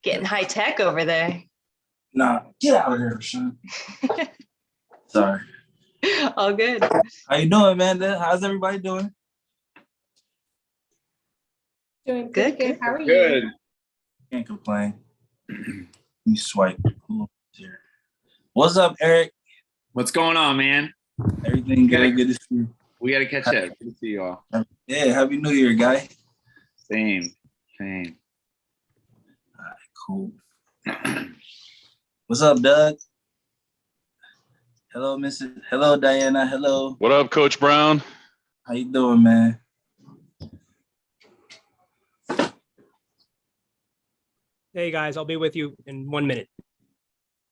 Getting high tech over there. Nah, get out of here, Sean. Sorry. All good. How you doing, Amanda? How's everybody doing? Doing Good, good. How are Good. you? Can't complain. Let me swipe. Here. What's up, Eric? What's going on, man? Everything good? Good to see you. We got to catch up. Good to see you all. Yeah, Happy New Year, guy. Same. All right, cool. What's up, Doug? Hello, Mrs. Hello, Diana. Hello. What up, Coach Brown? How you doing, man? Hey guys, I'll be with you in 1 minute.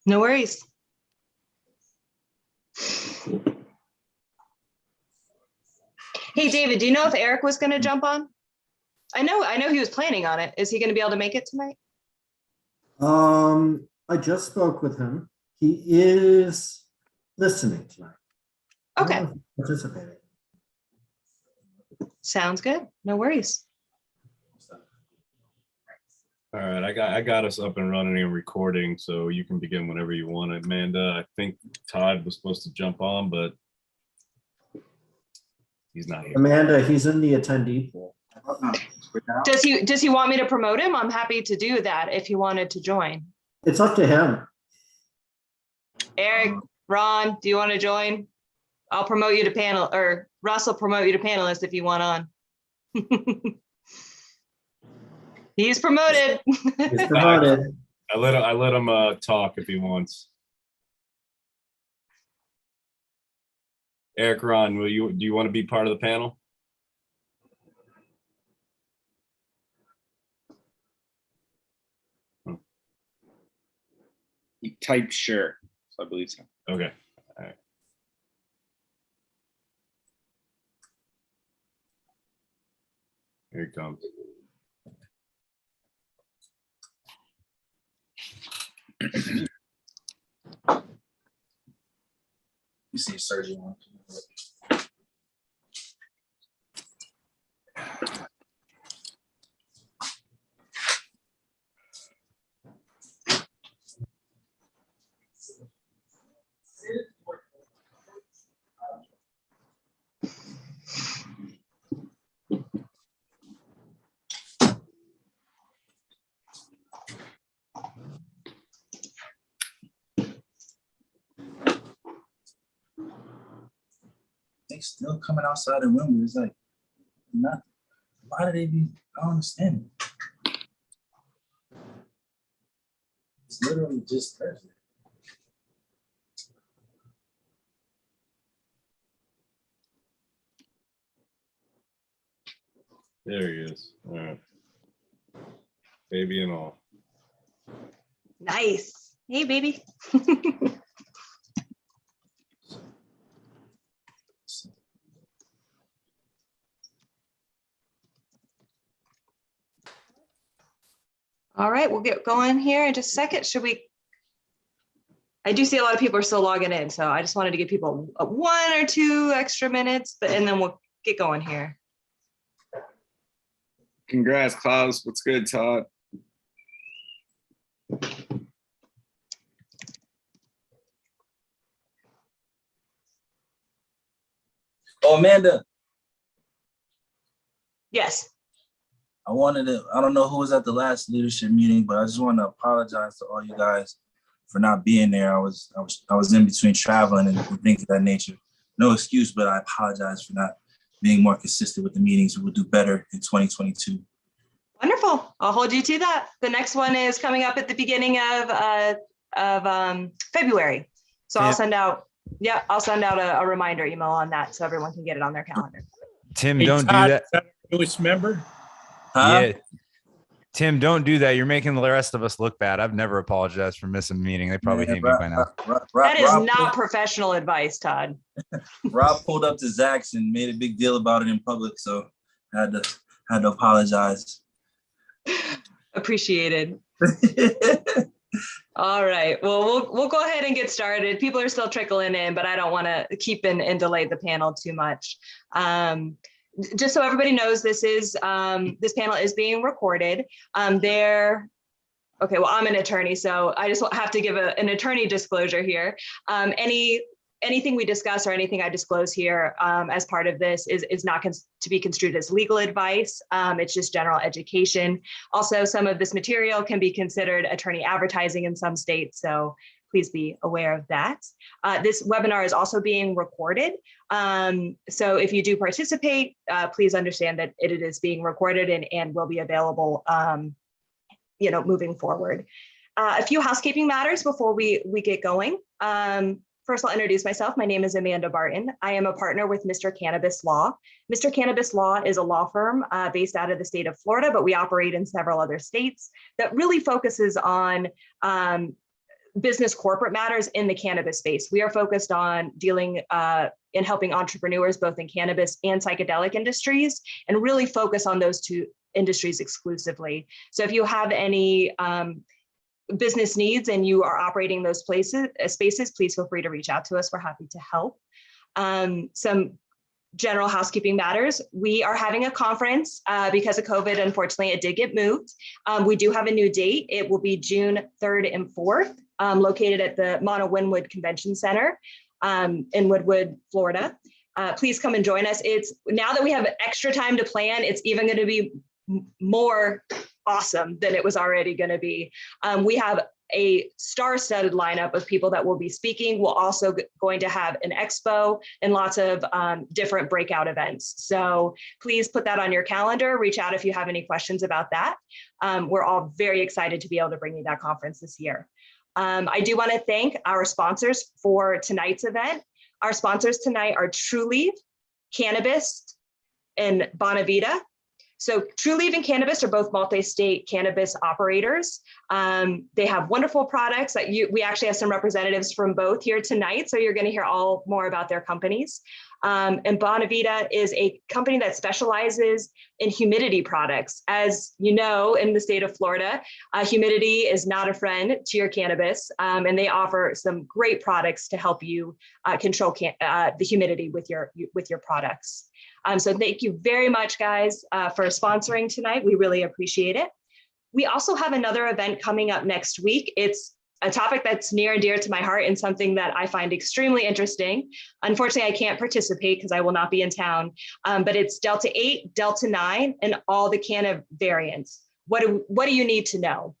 No worries. Hey, David, do you know if Eric was going to jump on? I know he was planning on it. Is he going to be able to make it tonight? I just spoke with him. He is listening tonight. Okay. Participating. Sounds good. No worries. All right, I got us up and running and recording, so you can begin whenever you want. Amanda, I think Todd was supposed to jump on, but he's not here. Amanda, he's in the attendee pool. Does he want me to promote him? I'm happy to do that if he wanted to join. It's up to him. Eric, Ron, do you want to join? I'll promote you to panel, or Russ will promote you to panelist if you want on. He's promoted. He's promoted. I let him talk if he wants. Eric, Ron, do you want to be part of the panel? He typed sure, so I believe so. Okay. All right. Here he comes. You see surgeon on. They still coming outside the window. It's like, not. Why do they be? I don't understand it. It's literally just Thursday. There he is. All right. Baby and all. Nice. Hey, baby. All right, we'll get going here in just a second. Should we? I do see a lot of people are still logging in, so I just wanted to give people 1 or 2 extra minutes, and then we'll get going here. Congrats, Klaus. What's good, Todd? Oh, Amanda, Yes. I don't know who was at the last leadership meeting, but I just want to apologize to all you guys for not being there. I was in between traveling and things of that nature. No excuse, but I apologize for not being more consistent with the meetings. We will do better in 2022. Wonderful. I'll hold you to that. The next one is coming up at the beginning of February. So I'll send out a reminder email on that so everyone can get it on their calendar. Tim, Hey, don't Todd, do that. is that a newest member? Huh? Yeah. Tim, don't do that. You're making the rest of us look bad. I've never apologized for missing a meeting. They probably hate me by now. That is not professional advice, Todd. Rob pulled up to Zach's and made a big deal about it in public, so I had to apologize. Appreciated. All right. Well, we'll go ahead and get started. People are still trickling in, but I don't want to keep and delay the panel too much. Just so everybody knows, this panel is being recorded. There Okay, well, I'm an attorney, so I just have to give an attorney disclosure here. Anything we discuss or anything I disclose here as part of this is not to be construed as legal advice. It's just general education. Also, some of this material can be considered attorney advertising in some states, so please be aware of that. This webinar is also being recorded. So if you do participate, please understand that it is being recorded and will be available moving forward. A few housekeeping matters before we get going. First, I'll introduce myself. My name is Amanda Barton. I am a partner with Mr. Cannabis Law. Mr. Cannabis Law is a law firm based out of the state of Florida, but we operate in several other states that really focuses on business corporate matters in the cannabis space. We are focused on dealing and helping entrepreneurs both in cannabis and psychedelic industries, and really focus on those two industries exclusively. So if you have any business needs and you are operating those spaces, please feel free to reach out to us. We're happy to help. Some general housekeeping matters. We are having a conference because of COVID. Unfortunately, it did get moved. We do have a new date. It will be June 3rd and 4th, located at the Mono Wynwood Convention Center in Woodwood, Florida. Please come and join us. It's now that we have extra time to plan, it's even going to be more awesome than it was already going to be. We have a star-studded lineup of people that will be speaking. We're also going to have an expo and lots of different breakout events. So please put that on your calendar. Reach out if you have any questions about that. We're all very excited to be able to bring you that conference this year. I do want to thank our sponsors for tonight's event. Our sponsors tonight are Trulieve, Cannabist, and Boveda. So Trulieve and Cannabis are both multi-state cannabis operators. They have wonderful products that we actually have some representatives from both here tonight. So you're going to hear all more about their companies. And Boveda is a company that specializes in humidity products. As you know, in the state of Florida, humidity is not a friend to your cannabis. And they offer some great products to help you control the humidity with your products. So thank you very much, guys, for sponsoring tonight. We really appreciate it. We also have another event coming up next week. It's a topic that's near and dear to my heart and something that I find extremely interesting. Unfortunately, I can't participate because I will not be in town, but it's Delta 8, Delta 9, and all the Canna variants. What do you need to know?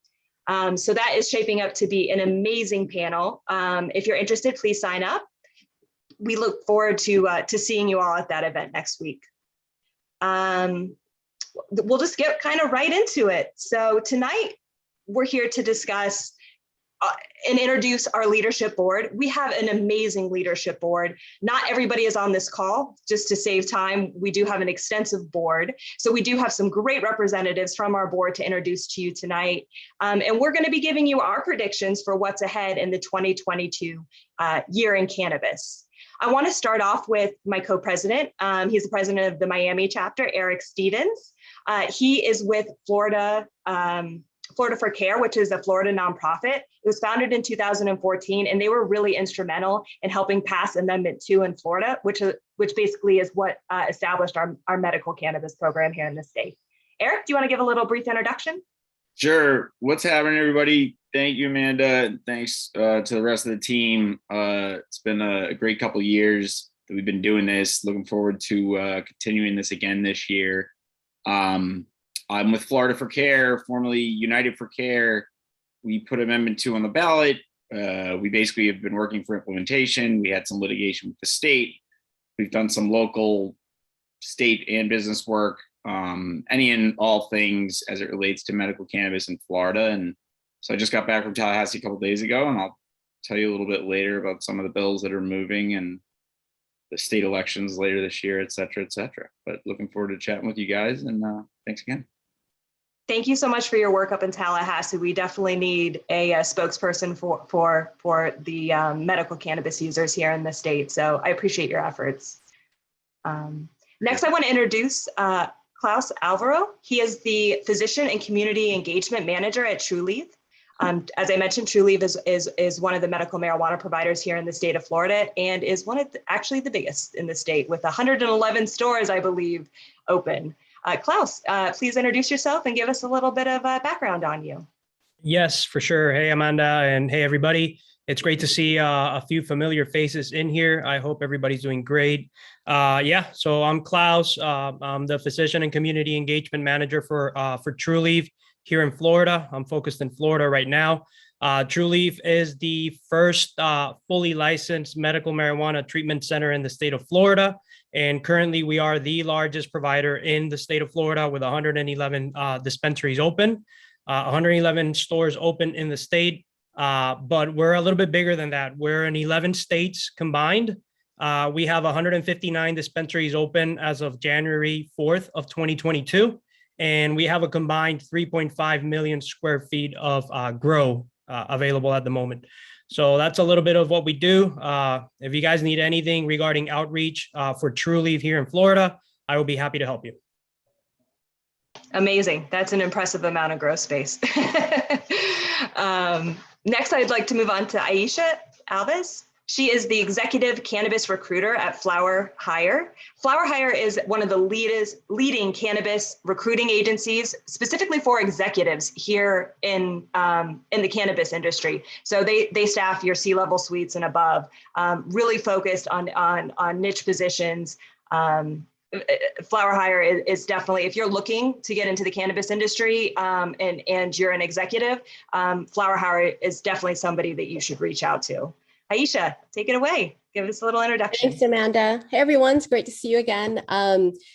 So that is shaping up to be an amazing panel. If you're interested, please sign up. We look forward to seeing you all at that event next week. We'll just get kind of right into it. So tonight, we're here to discuss and introduce our leadership board. We have an amazing leadership board. Not everybody is on this call. Just to save time, we do have an extensive board. So we do have some great representatives from our board to introduce to you tonight. And we're going to be giving you our predictions for what's ahead in the 2022 year in cannabis. I want to start off with my co-president. He's the president of the Miami chapter, Eric Stevens. He is with Florida for Care, which is a Florida nonprofit. It was founded in 2014, and they were really instrumental in helping pass Amendment 2 in Florida, which basically is what established our medical cannabis program here in the state. Eric, do you want to give a little brief introduction? Sure. What's happening, everybody? Thank you, Amanda. Thanks to the rest of the team. It's been a great couple of years that we've been doing this. Looking forward to continuing this again this year. I'm with Florida for Care, formerly United for Care. We put Amendment 2 on the ballot. We basically have been working for implementation. We had some litigation with the state. We've done some local, state, and business work. Any and all things as it relates to medical cannabis in Florida. And so I just got back from Tallahassee a couple of days ago, and I'll tell you a little bit later about some of the bills that are moving and the state elections later this year, et cetera, et cetera. But looking forward to chatting with you guys, and thanks again. Thank you so much for your work up in Tallahassee. We definitely need a spokesperson for the medical cannabis users here in the state. So I appreciate your efforts. Next, I want to introduce Klaus Alvaro. He is the Physician and Community Engagement Manager at Trulieve. As I mentioned, Trulieve is one of the medical marijuana providers here in the state of Florida, and is actually the biggest in the state, with 111 stores, I believe, open. Klaus, please introduce yourself and give us a little bit of background on you. Yes, for sure. Hey, Amanda, and hey, everybody. It's great to see a few familiar faces in here. I hope everybody's doing great. Yeah, so I'm Klaus. I'm the physician and community engagement manager for Trulieve here in Florida. I'm focused in Florida right now. Trulieve is the first fully licensed medical marijuana treatment center in the state of Florida. And currently, we are the largest provider in the state of Florida with 111 dispensaries open. 111 stores open in the state, but we're a little bit bigger than that. We're in 11 states combined. We have 159 dispensaries open as of January 4th of 2022, and we have a combined 3.5 million square feet of grow available at the moment. So that's a little bit of what we do. If you guys need anything regarding outreach for Trulieve here in Florida, I will be happy to help you. Amazing. That's an impressive amount of grow space. Next, I'd like to move on to Aisha Alves. She is the executive cannabis recruiter at FlowerHire. FlowerHire is one of the leading cannabis recruiting agencies, specifically for executives here in the cannabis industry. So they staff your C-level suites and above, really focused on niche positions. FlowerHire is definitely, if you're looking to get into the cannabis industry and you're an executive, FlowerHire is definitely somebody that you should reach out to. Aisha, take it away. Give us a little introduction. Thanks, Amanda. Hey, everyone. It's great to see you again.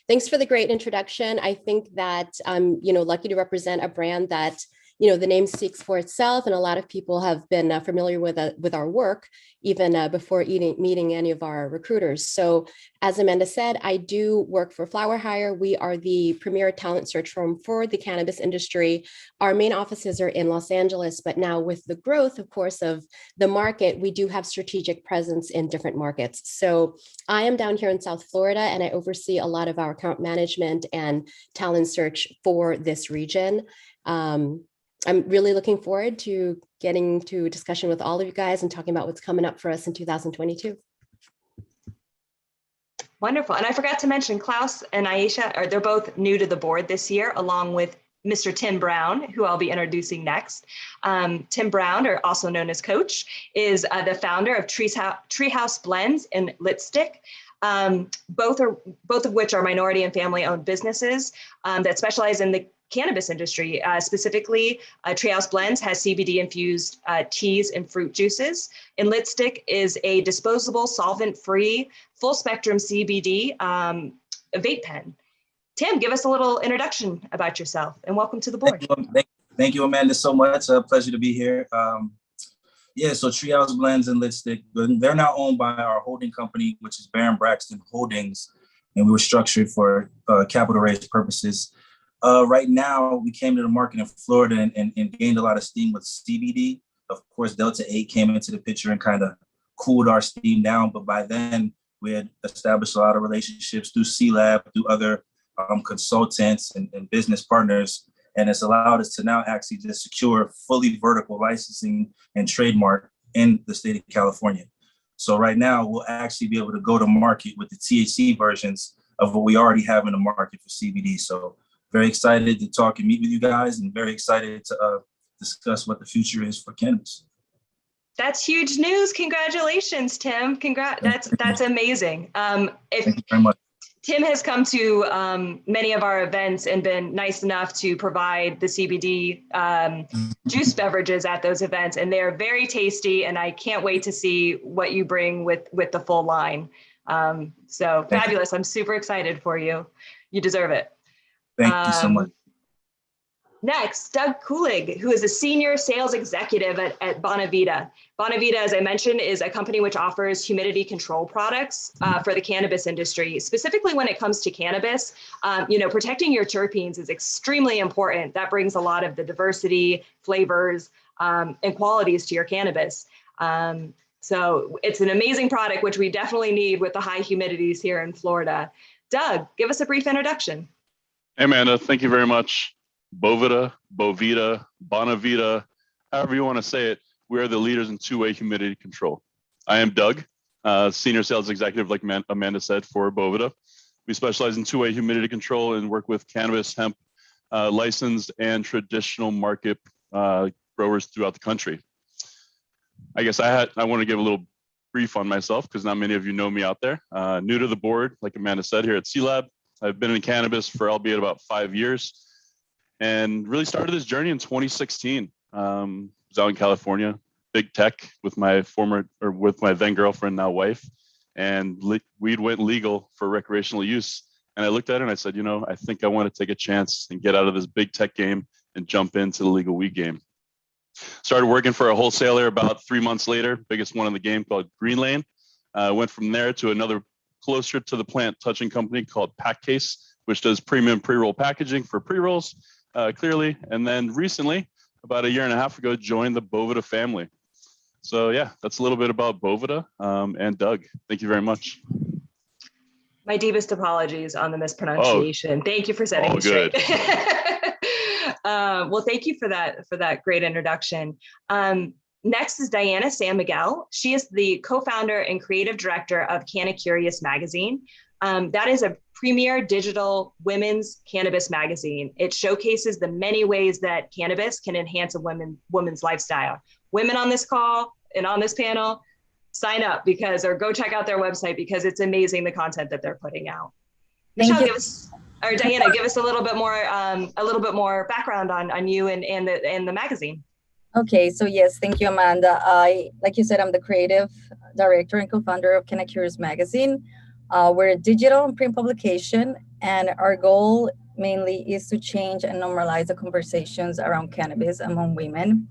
Thanks for the great introduction. I think that I'm, lucky to represent a brand that, the name speaks for itself, and a lot of people have been familiar with our work even before meeting any of our recruiters. So as Amanda said, I do work for FlowerHire. We are the premier talent search firm for the cannabis industry. Our main offices are in Los Angeles, but now with the growth, of course, of the market, we do have strategic presence in different markets. So I am down here in South Florida, and I oversee a lot of our account management and talent search for this region. I'm really looking forward to getting to a discussion with all of you guys and talking about what's coming up for us in 2022. Wonderful. And I forgot to mention Klaus and Aisha, they're both new to the board this year, along with Mr. Tim Brown, who I'll be introducing next. Tim Brown, or also known as Coach, is the founder of Treehouse Blends and Lipstick. Both of which are minority and family-owned businesses that specialize in the cannabis industry. Specifically, Treehouse Blends has CBD-infused teas and fruit juices, and Lipstick is a disposable, solvent-free, full-spectrum CBD vape pen. Tim, give us a little introduction about yourself, and welcome to the board. Thank you, Amanda, so much. A pleasure to be here. So Treehouse Blends and Lipstick, they're now owned by our holding company, which is Baron Braxton Holdings, and we were structured for capital raise purposes. Right now, we came to the market in Florida and gained a lot of steam with CBD. Of course, Delta 8 came into the picture and kind of cooled our steam down. But by then, we had established a lot of relationships through CLAB, through other consultants and business partners. And it's allowed us to now actually just secure fully vertical licensing and trademark in the state of California. So right now, we'll actually be able to go to market with the THC versions of what we already have in the market for CBD. So very excited to talk and meet with you guys, and very excited to discuss what the future is for cannabis. That's huge news. Congratulations, Tim. That's amazing. Thank you very much. Tim has come to many of our events and been nice enough to provide the CBD juice beverages at those events, and they're very tasty, and I can't wait to see what you bring with the full line. So fabulous. I'm super excited for you. You deserve it. Thank you so much. Next, Doug Kulig, who is a senior sales executive at Boveda. Boveda, as I mentioned, is a company which offers humidity control products for the cannabis industry. Specifically when it comes to cannabis, protecting your terpenes is extremely important. That brings a lot of the diversity, flavors, and qualities to your cannabis. So it's an amazing product, which we definitely need with the high humidities here in Florida. Doug, give us a brief introduction. Hey, Amanda, thank you very much. Boveda, Bonavita, however you want to say it, we are the leaders in two-way humidity control. I am Doug, senior sales executive, like Amanda said, for Boveda. We specialize in two-way humidity control and work with cannabis, hemp, licensed and traditional market growers throughout the country. I guess I want to give a little brief on myself because not many of you know me out there. New to the board, like Amanda said, here at CLAB. I've been in cannabis for albeit about 5 years and really started this journey in 2016. Was out in California, big tech with my then girlfriend, now wife, and weed went legal for recreational use. And I looked at it and I said, I think I want to take a chance and get out of this big tech game and jump into the legal weed game. Started working for a wholesaler about 3 months later, biggest one in the game, called Green Lane. Went from there to another closer to the plant touching company called Packcase, which does premium pre-roll packaging for pre-rolls, clearly. And then recently, about a year and a half ago, joined the Boveda family. So yeah, that's a little bit about Boveda and Doug. Thank you very much. My deepest apologies on the mispronunciation. Thank you for setting me straight. Well, thank you for that great introduction. Next is Diana San Miguel. She is the co-founder and creative director of CannaCurious magazine. That is a premier digital women's cannabis magazine. It showcases the many ways that cannabis can enhance a woman's lifestyle. Women on this call and on this panel, sign up or go check out their website because it's amazing the content that they're putting out. Michelle, Diana, give us a little bit more background on you and the magazine. Okay, so yes, thank you, Amanda. Like you said, I'm the creative director and co-founder of CannaCurious magazine. We're a digital and print publication, and our goal mainly is to change and normalize the conversations around cannabis among women.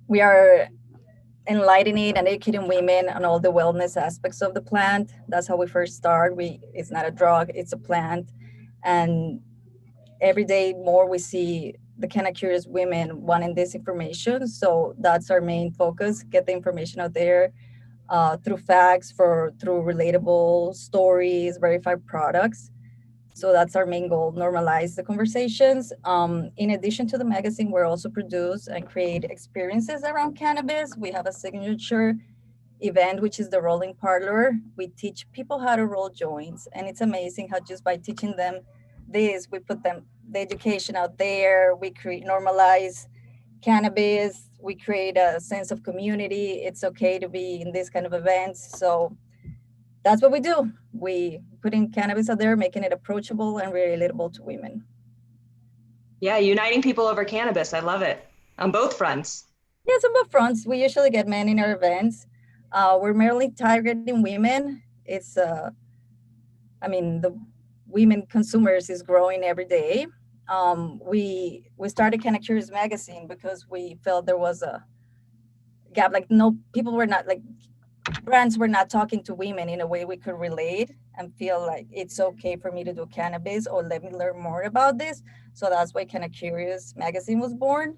We are enlightening and educating women on all the wellness aspects of the plant. That's how we first start. It's not a drug, it's a plant. And every day more we see the CannaCurious women wanting this information. So that's our main focus, get the information out there through facts, through relatable stories, verified products. So that's our main goal, normalize the conversations. In addition to the magazine, we're also produce and create experiences around cannabis. We have a signature event, which is the rolling parlor. We teach people how to roll joints, and it's amazing how just by teaching them this, we put the education out there, we normalize cannabis, we create a sense of community. It's okay to be in this kind of events. So that's what we do. We putting cannabis out there, making it approachable and relatable to women. Yeah, uniting people over cannabis. I love it. On both fronts. Yes, on both fronts. We usually get men in our events. We're merely targeting women. It's, the women consumers is growing every day. We started CannaCurious magazine because we felt there was a gap. Brands were not talking to women in a way we could relate and feel like it's okay for me to do cannabis or let me learn more about this. So that's why CannaCurious magazine was born.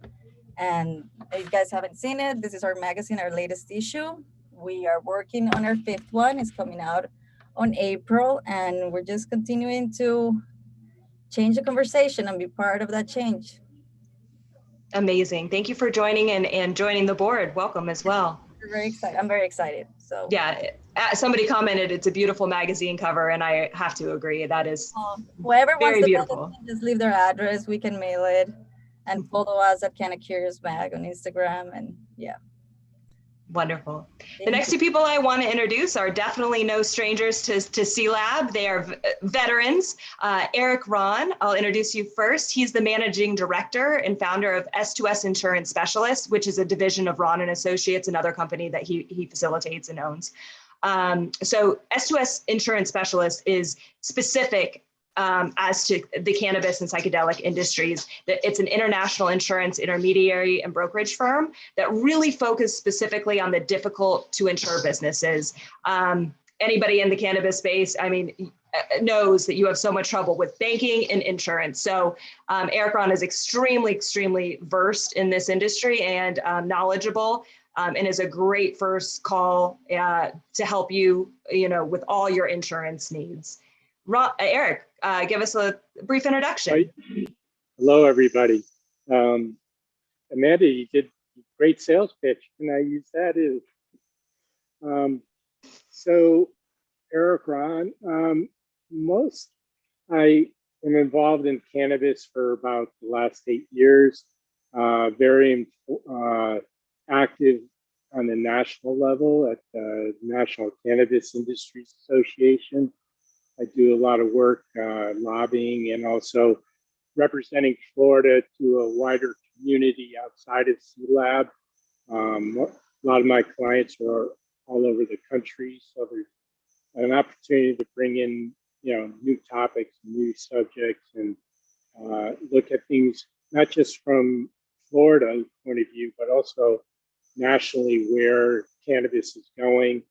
And if you guys haven't seen it, this is our magazine, our latest issue. We are working on our 5th one. It's coming out on April, and we're just continuing to change the conversation and be part of that change. Amazing. Thank you for joining and joining the board. Welcome as well. We're very excited. I'm very excited. So yeah, somebody commented it's a beautiful magazine cover, and I have to agree. That is whoever very wants beautiful. Just leave their address. We can mail it, and follow us at CannaCurious Mag on Instagram. And yeah. Wonderful. The next two people I want to introduce are definitely no strangers to CLAB. They are veterans. Eric Ron, I'll introduce you first. He's the managing director and founder of S2S Insurance Specialists, which is a division of Ron and Associates, another company that he facilitates and owns. So S2S Insurance Specialists is specific as to the cannabis and psychedelic industries. It's an international insurance intermediary and brokerage firm that really focus specifically on the difficult to insure businesses. Anybody in the cannabis space, knows that you have so much trouble with banking and insurance. So Eric Ron is extremely versed in this industry and knowledgeable. And is a great first call to help you, with all your insurance needs. Eric, give us a brief introduction. Hello, everybody. Amanda, you did a great sales pitch, and I use that as. So, Eric Ron, I am involved in cannabis for about the last 8 years. very active on the national level at the National Cannabis Industries Association. I do a lot of work lobbying and also representing Florida to a wider community outside of CLAB. A lot of my clients are all over the country, so there's an opportunity to bring in, new topics, new subjects, and look at things not just from Florida's point of view, but also nationally where cannabis is going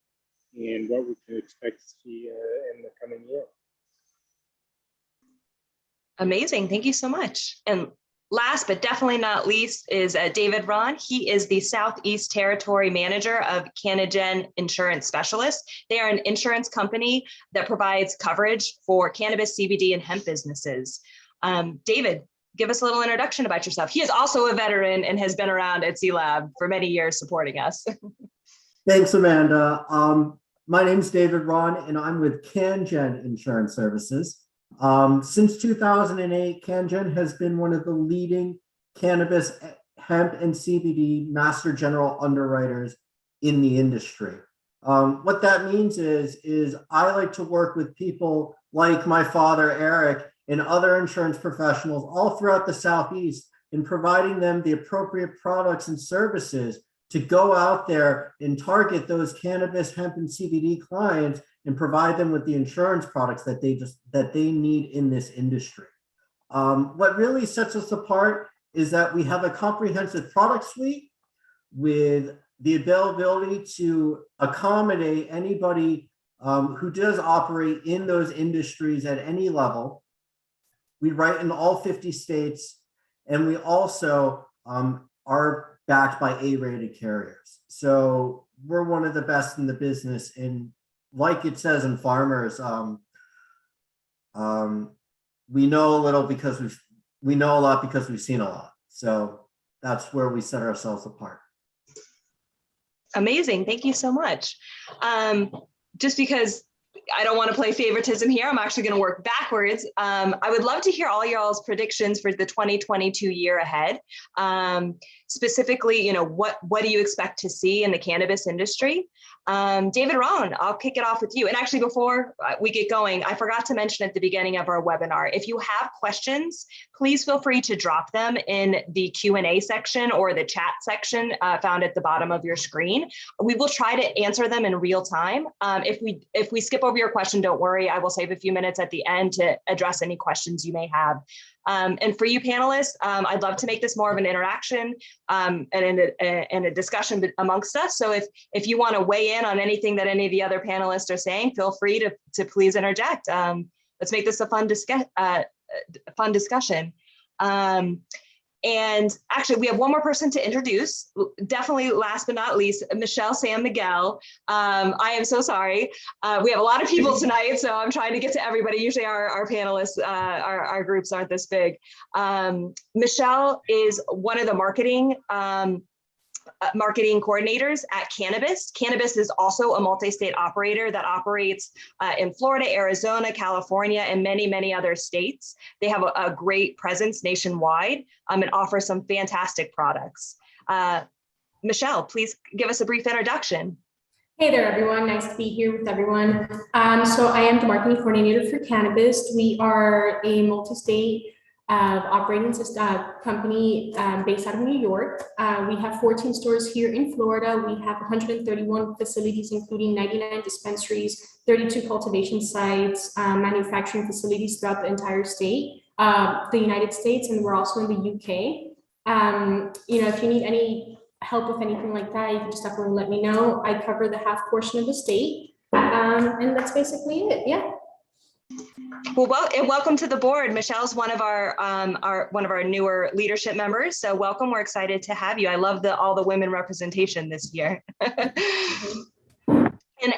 and what we can expect to see in the coming year. Amazing. Thank you so much. And last but definitely not least is David Ron. He is the Southeast Territory Manager of Cannagen Insurance Specialists. They are an insurance company that provides coverage for cannabis, CBD, and hemp businesses. David, give us a little introduction about yourself. He is also a veteran and has been around at CLAB for many years supporting us. Thanks, Amanda. My name is David Ron, and I'm with CanGen Insurance Services. Since 2008, CanGen has been one of the leading cannabis, hemp, and CBD master general underwriters in the industry. What that means is I like to work with people like my father, Eric, and other insurance professionals all throughout the Southeast in providing them the appropriate products and services to go out there and target those cannabis, hemp, and CBD clients and provide them with the insurance products that they need in this industry. What really sets us apart is that we have a comprehensive product suite with the availability to accommodate anybody who does operate in those industries at any level. We write in all 50 states, and we also are backed by A-rated carriers. So we're one of the best in the business. And like it says in Farmers, we know a little because we know a lot because we've seen a lot. So that's where we set ourselves apart. Amazing. Thank you so much. Just because I don't want to play favoritism here, I'm actually going to work backwards. I would love to hear all y'all's predictions for the 2022 year ahead. Specifically, what do you expect to see in the cannabis industry? David Ron, I'll kick it off with you. And actually, before we get going, I forgot to mention at the beginning of our webinar, if you have questions, please feel free to drop them in the Q&A section or the chat section found at the bottom of your screen. We will try to answer them in real time. If we skip over your question, don't worry. I will save a few minutes at the end to address any questions you may have. And for you panelists, I'd love to make this more of an interaction and a discussion amongst us. So if you want to weigh in on anything that any of the other panelists are saying, feel free to please interject. Let's make this a fun discussion. And actually, we have one more person to introduce. Definitely last but not least, Michelle Sam Miguel. I am so sorry. We have a lot of people tonight, so I'm trying to get to everybody. Usually our panelists, our groups aren't this big. Michelle is one of the marketing coordinators at Cannabis. Cannabis is also a multi-state operator that operates in Florida, Arizona, California, and many, many other states. They have a great presence nationwide and offer some fantastic products. Michelle, please give us a brief introduction. Hey there, everyone. Nice to be here with everyone. So I am the marketing coordinator for Cannabist. We are a multi-state operating company based out of New York. We have 14 stores here in Florida. We have 131 facilities, including 99 dispensaries, 32 cultivation sites, manufacturing facilities throughout the entire state, the United States, and we're also in the UK. If you need any help with anything like that, you can just definitely let me know. I cover the half portion of the state, and that's basically it. Yeah. Well, and welcome to the board. Michelle's one of our newer leadership members. So welcome. We're excited to have you. I love all the women representation this year. And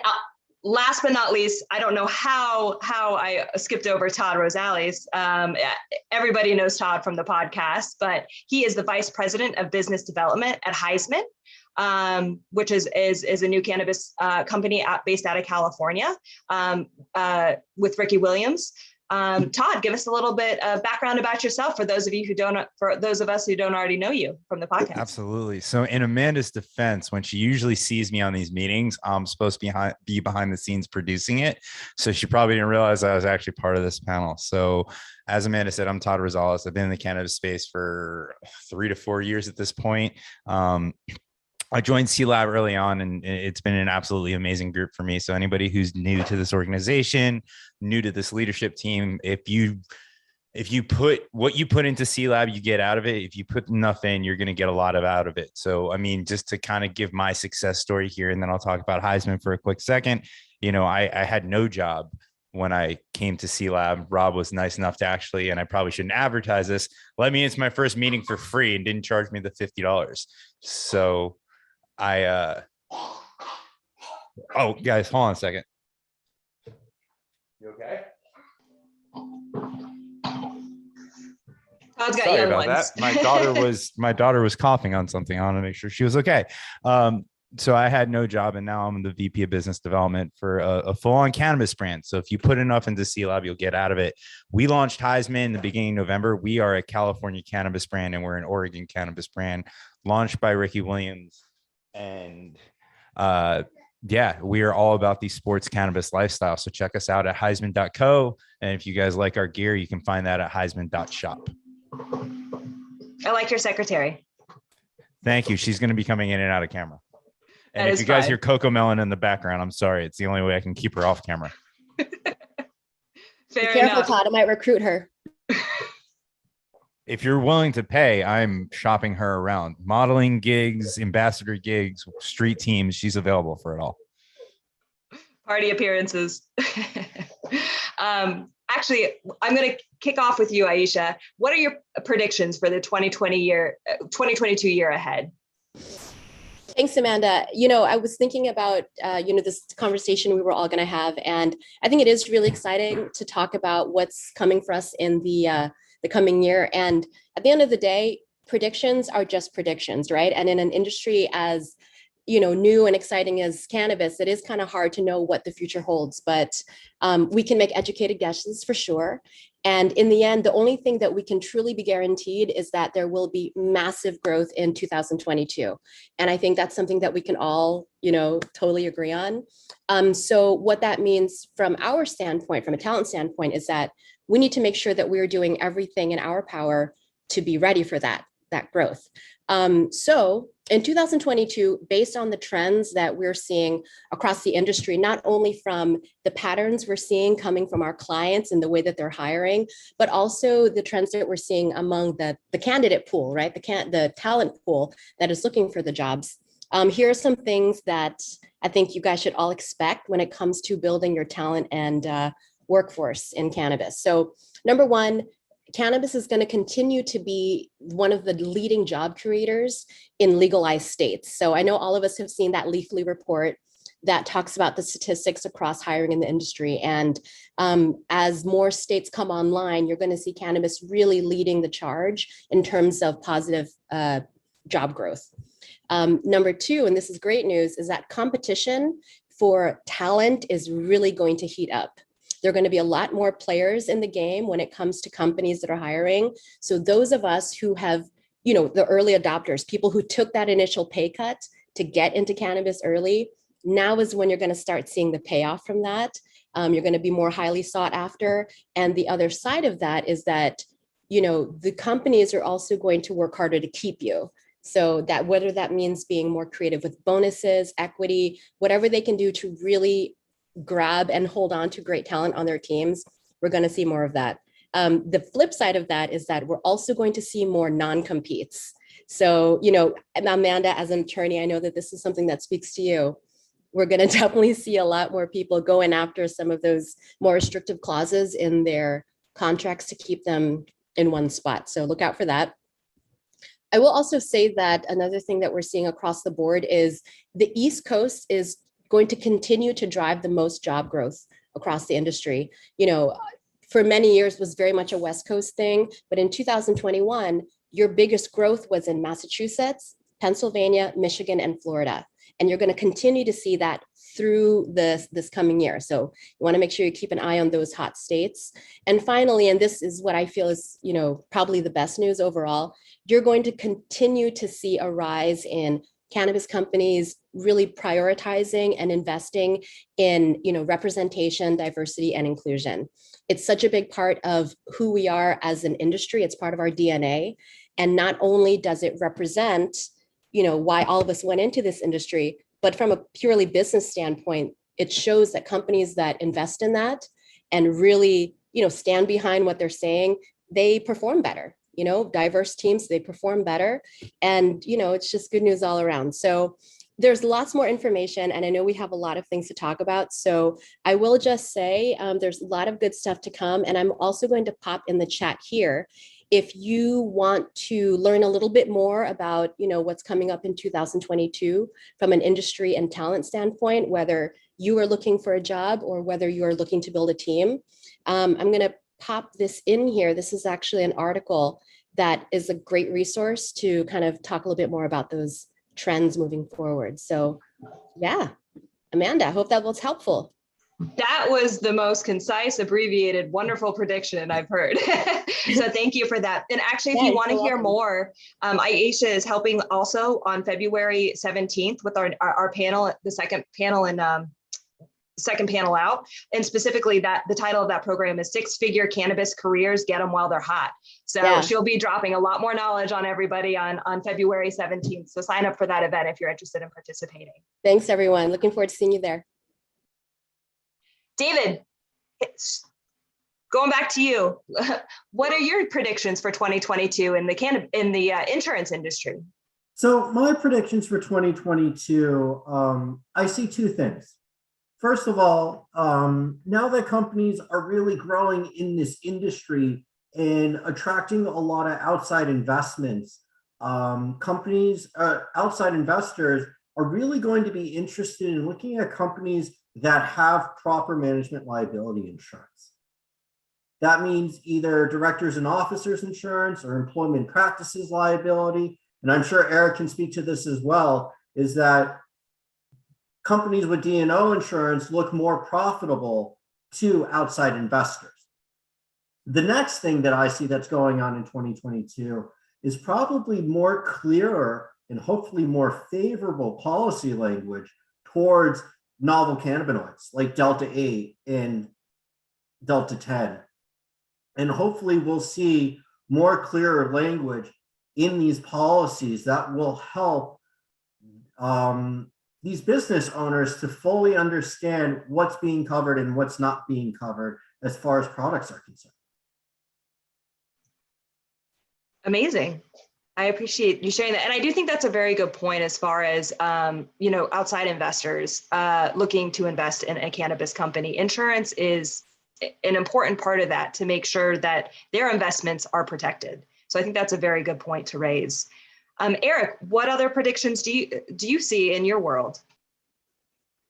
last but not least, I don't know how I skipped over Todd Rosales. Everybody knows Todd from the podcast, but he is the vice president of business development at Heisman, which is a new cannabis company based out of California with Ricky Williams. Todd, give us a little bit of background about yourself for those of us who don't already know you from the podcast. Absolutely. So in Amanda's defense, when she usually sees me on these meetings, I'm supposed to be behind the scenes producing it. So she probably didn't realize I was actually part of this panel. So as Amanda said, I'm Todd Rosales. I've been in the cannabis space for 3 to 4 years at this point. I joined CLAB early on, and it's been an absolutely amazing group for me. So anybody who's new to this organization, new to this leadership team, if you put what you put into CLAB, you get out of it. If you put enough in, you're going to get a lot out of it. So, I mean, just to kind of give my success story here, and then I'll talk about Heisman for a quick second. You know, I had no job when I came to CLAB. Rob was nice enough to actually, and I probably shouldn't advertise this, let me into my first meeting for free and didn't charge me the $50. So oh, guys, hold on a second. You okay? Todd's got Sorry young about ones. that. My daughter was coughing on something. I want to make sure she was okay. So I had no job, and now I'm the VP of business development for a full-on cannabis brand. So if you put enough into CLAB, you'll get out of it. We launched Heisman in the beginning of November. We are a California cannabis brand, and we're an Oregon cannabis brand launched by Ricky Williams. And yeah, we are all about the sports cannabis lifestyle. So check us out at Heisman.co. And if you guys like our gear, you can find that at Heisman.shop. I like your secretary. Thank you. She's going to be coming in and out of camera. And That if is you guys fine. hear Coco Melon in the background, I'm sorry. It's the only way I can keep her off camera. Be Fair careful, enough. Todd. I might recruit her. If you're willing to pay, I'm shopping her around. Modeling gigs, ambassador gigs, street teams. She's available for it all. Party appearances. Actually, I'm going to kick off with you, Aisha. What are your predictions for the 2022 year ahead? Thanks, Amanda. You know, I was thinking about, this conversation we were all going to have, and I think it is really exciting to talk about what's coming for us in the coming year. And at the end of the day, predictions are just predictions, right? And in an industry as, new and exciting as cannabis, it is kind of hard to know what the future holds, but we can make educated guesses for sure. And in the end, the only thing that we can truly be guaranteed is that there will be massive growth in 2022. And I think that's something that we can all, totally agree on. So what that means from our standpoint, from a talent standpoint, is that we need to make sure that we're doing everything in our power to be ready for that growth. So in 2022, based on the trends that we're seeing across the industry, not only from the patterns we're seeing coming from our clients and the way that they're hiring, but also the trends that we're seeing among the candidate pool, right? The talent pool that is looking for the jobs. Here are some things that I think you guys should all expect when it comes to building your talent and workforce in cannabis. So number one, cannabis is going to continue to be one of the leading job creators in legalized states. So I know all of us have seen that Leafly report that talks about the statistics across hiring in the industry. And as more states come online, you're going to see cannabis really leading the charge in terms of positive job growth. Number two, and this is great news, is that competition for talent is really going to heat up. There are going to be a lot more players in the game when it comes to companies that are hiring. So those of us who have, the early adopters, people who took that initial pay cut to get into cannabis early, now is when you're going to start seeing the payoff from that. You're going to be more highly sought after. And the other side of that is that, the companies are also going to work harder to keep you. So that whether that means being more creative with bonuses, equity, whatever they can do to really grab and hold on to great talent on their teams, we're going to see more of that. The flip side of that is that we're also going to see more non-competes. So, Amanda, as an attorney, I know that this is something that speaks to you. We're going to definitely see a lot more people going after some of those more restrictive clauses in their contracts to keep them in one spot. So look out for that. I will also say that another thing that we're seeing across the board is the East Coast is going to continue to drive the most job growth across the industry. For many years was very much a West Coast thing, but in 2021, your biggest growth was in Massachusetts, Pennsylvania, Michigan, and Florida. And you're going to continue to see that through this coming year. So you want to make sure you keep an eye on those hot states. And finally, and this is what I feel is, probably the best news overall, you're going to continue to see a rise in cannabis companies really prioritizing and investing in, representation, diversity, and inclusion. It's such a big part of who we are as an industry. It's part of our DNA. And not only does it represent, why all of us went into this industry, but from a purely business standpoint, it shows that companies that invest in that and really, stand behind what they're saying, they perform better. Diverse teams, they perform better. And, it's just good news all around. So there's lots more information, and I know we have a lot of things to talk about. So I will just say there's a lot of good stuff to come. And I'm also going to pop in the chat here if you want to learn a little bit more about, what's coming up in 2022 from an industry and talent standpoint, whether you are looking for a job or whether you are looking to build a team. I'm going to pop this in here. This is actually an article that is a great resource to kind of talk a little bit more about those trends moving forward. So yeah, Amanda, I hope that was helpful. That was the most concise, abbreviated, wonderful prediction I've heard. So thank you for that. And actually, if you want to hear more, Aisha is helping also on February 17th with our panel, the second panel out. And specifically the title of that program is 6-Figure Cannabis Careers, Get Them While They're Hot. So she'll be dropping a lot more knowledge on everybody on February 17th. So sign up for that event if you're interested in participating. Thanks, everyone. Looking forward to seeing you there. David, going back to you, what are your predictions for 2022 in the insurance industry? So my predictions for 2022, I see two things. First of all, now that companies are really growing in this industry and attracting a lot of outside investments, outside investors are really going to be interested in looking at companies that have proper management liability insurance. That means either directors and officers insurance or employment practices liability. And I'm sure Eric can speak to this as well, is that companies with D&O insurance look more profitable to outside investors. The next thing that I see that's going on in 2022 is probably more clearer and hopefully more favorable policy language towards novel cannabinoids like Delta 8 and Delta 10. And hopefully we'll see more clearer language in these policies that will help these business owners to fully understand what's being covered and what's not being covered as far as products are concerned. Amazing. I appreciate you sharing that. And I do think that's a very good point as far as, outside investors looking to invest in a cannabis company. Insurance is an important part of that to make sure that their investments are protected. So I think that's a very good point to raise. Eric, what other predictions do you see in your world?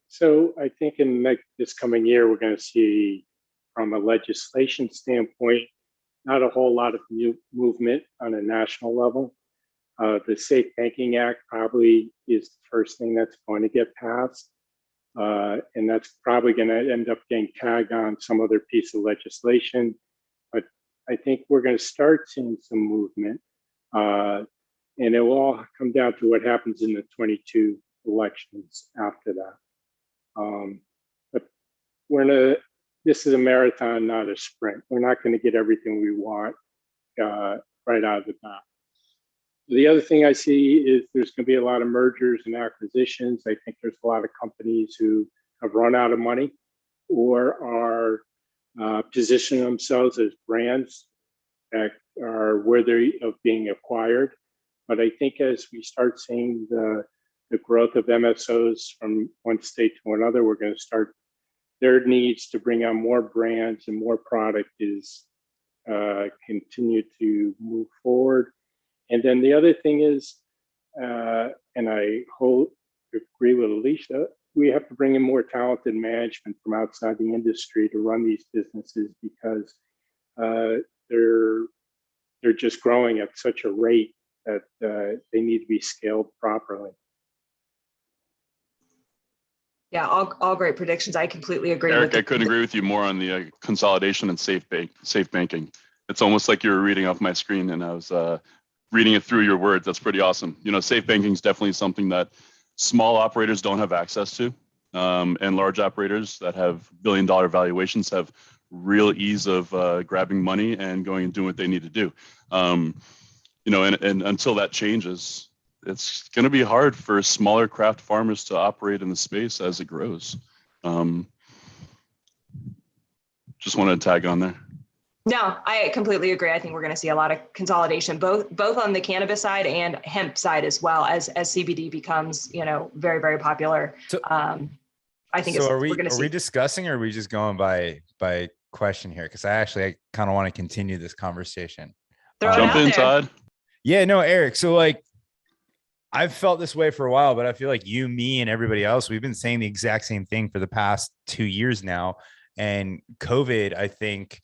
So I think in this coming year, we're going to see, from a legislation standpoint, not a whole lot of new movement on a national level. The Safe Banking Act probably is the first thing that's going to get passed. And that's probably going to end up getting tagged on some other piece of legislation. But I think we're going to start seeing some movement. And it will all come down to what happens in the 22 elections after that. But this is a marathon, not a sprint. We're not going to get everything we want right out of the bat. The other thing I see is there's going to be a lot of mergers and acquisitions. I think there's a lot of companies who have run out of money or are positioning themselves as brands that are worthy of being acquired. But I think as we start seeing the growth of MSOs from one state to another, we're going to start their needs to bring on more brands and more product is continue to move forward. And then the other thing is, and I agree with Alicia, we have to bring in more talented management from outside the industry to run these businesses because they're just growing at such a rate that they need to be scaled properly. Yeah, all great predictions. I completely agree. Eric, with I couldn't agree with you more on the consolidation and safe banking. It's almost like you were reading off my screen and I was reading it through your words. That's pretty awesome. You know, safe banking is definitely something that small operators don't have access to, and large operators that have billion-dollar valuations have real ease of grabbing money and going and doing what they need to do. You know, and until that changes, it's going to be hard for smaller craft farmers to operate in the space as it grows. Just wanted to tag on there. No, I completely agree. I think we're going to see a lot of consolidation, both on the cannabis side and hemp side as well, as CBD becomes, you know, very, very popular. So, I think so are we're going to see. Are we discussing, or are we just going by question here? Because I kind of want to continue this conversation. Jump in, Todd. Yeah, no, Eric. So like, I've felt this way for a while, but I feel like you, me, and everybody else, we've been saying the exact same thing for the past 2 years now. And COVID, I think,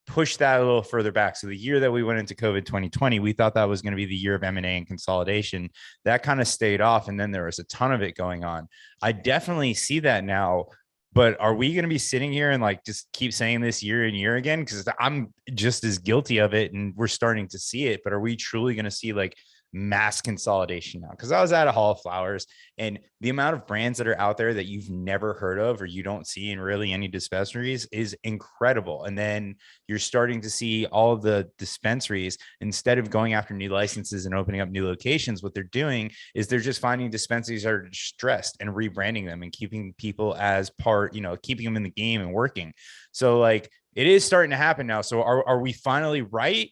pushed that a little further back. So the year that we went into COVID 2020, we thought that was going to be the year of M&A and consolidation. That kind of stayed off. And then there was a ton of it going on. I definitely see that now. But are we going to be sitting here and like just keep saying this year and year again? Because I'm just as guilty of it and we're starting to see it. But are we truly going to see like mass consolidation now? Because I was at a Hall of Flowers, and the amount of brands that are out there that you've never heard of or you don't see in really any dispensaries is incredible. And then you're starting to see all of the dispensaries, instead of going after new licenses and opening up new locations, what they're doing is they're just finding dispensaries that are distressed and rebranding them and keeping people as part, you know, keeping them in the game and working. So like it is starting to happen now. So are we finally right?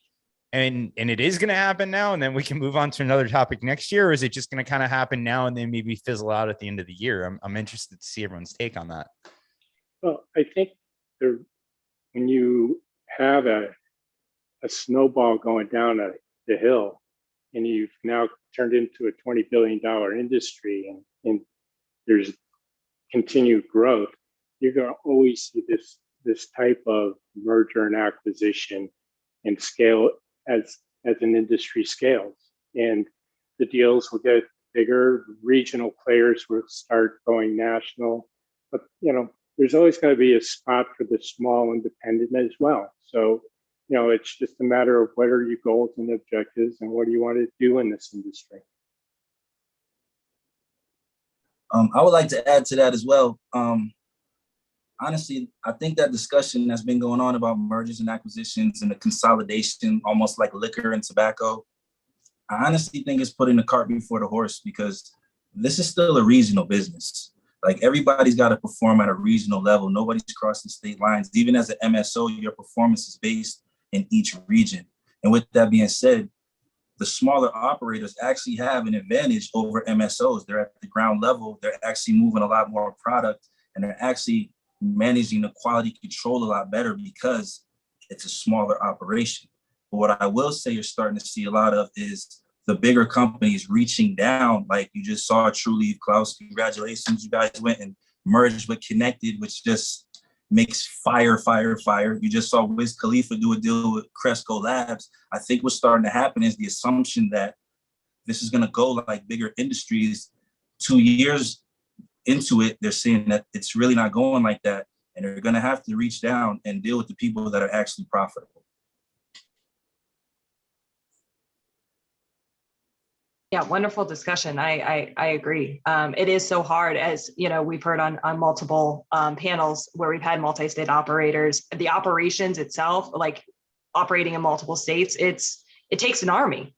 And it is going to happen now, and then we can move on to another topic next year? Or is it just going to kind of happen now and then maybe fizzle out at the end of the year? I'm interested to see everyone's take on that. Well, I think when you have a snowball going down the hill, and you've now turned into a $20 billion industry, and there's continued growth, you're going to always see this type of merger and acquisition and scale as an industry scales, and the deals will get bigger. Regional players will start going national, but you know, there's always going to be a spot for the small independent as well. So, you know, it's just a matter of what are your goals and objectives, and what do you want to do in this industry. I would like to add to that as well. Honestly, I think that discussion that's been going on about mergers and acquisitions and the consolidation, almost like liquor and tobacco, I honestly think it's putting the cart before the horse, because this is still a regional business. Like everybody's got to perform at a regional level. Nobody's crossing state lines. Even as an MSO, your performance is based in each region. And with that being said, the smaller operators actually have an advantage over MSOs. They're at the ground level. They're actually moving a lot more product, and they're actually managing the quality control a lot better because it's a smaller operation. But what I will say you're starting to see a lot of is the bigger companies reaching down, like you just saw Trulieve. Klaus, congratulations. You guys went and merged with Connected, which just makes fire. You just saw Wiz Khalifa do a deal with Cresco Labs. I think what's starting to happen is the assumption that this is going to go like bigger industries. 2 years into it, they're seeing that it's really not going like that, and they're going to have to reach down and deal with the people that are actually profitable. Yeah, wonderful discussion. I agree. It is so hard, as you know, we've heard on multiple panels where we've had multi-state operators. The operations itself, like operating in multiple states, it takes an army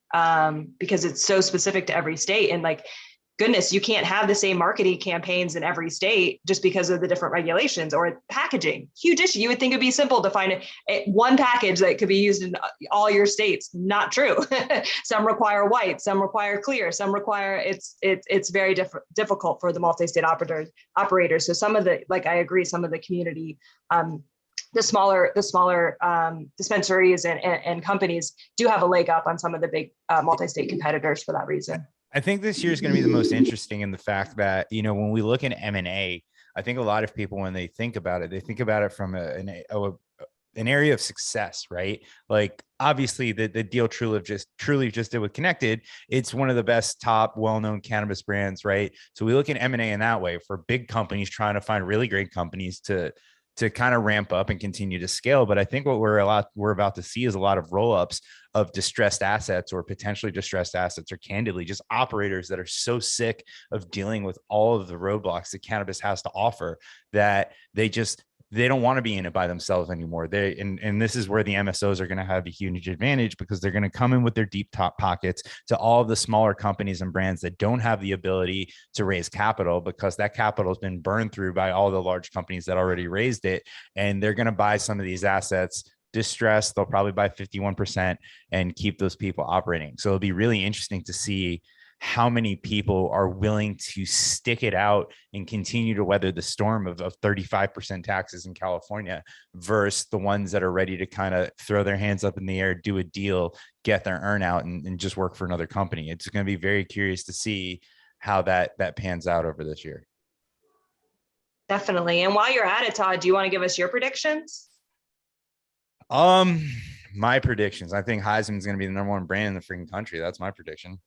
because it's so specific to every state. And like, goodness, you can't have the same marketing campaigns in every state just because of the different regulations or packaging. Huge issue. You would think it'd be simple to find one package that could be used in all your states. Not true. Some require white, some require clear, some require, it's very difficult for the multi-state operators. So some of the, like, I agree, some of the community, the smaller dispensaries and companies do have a leg up on some of the big multi-state competitors for that reason. I think this year is going to be the most interesting in the fact that, you know, when we look at M&A, I think a lot of people, when they think about it, they think about it from an an area of success, right? Like obviously the deal Trulieve just did with Connected, it's one of the best top well-known cannabis brands, right? So we look at M&A in that way for big companies trying to find really great companies to kind of ramp up and continue to scale. But I think what we're about to see is a lot of roll-ups of distressed assets or potentially distressed assets, or candidly just operators that are so sick of dealing with all of the roadblocks that cannabis has to offer that they don't want to be in it by themselves anymore. And this is where the MSOs are going to have a huge advantage, because they're going to come in with their deep top pockets to all of the smaller companies and brands that don't have the ability to raise capital, because that capital has been burned through by all the large companies that already raised it. And they're going to buy some of these assets distressed. They'll probably buy 51% and keep those people operating. So it'll be really interesting to see how many people are willing to stick it out and continue to weather the storm of 35% taxes in California versus the ones that are ready to kind of throw their hands up in the air, do a deal, get their earn out, and just work for another company. It's going to be very curious to see how that pans out over this year. Definitely. And while you're at it, Todd, do you want to give us your predictions? My predictions. I think Heisman's going to be the #1 brand in the freaking country. That's my prediction.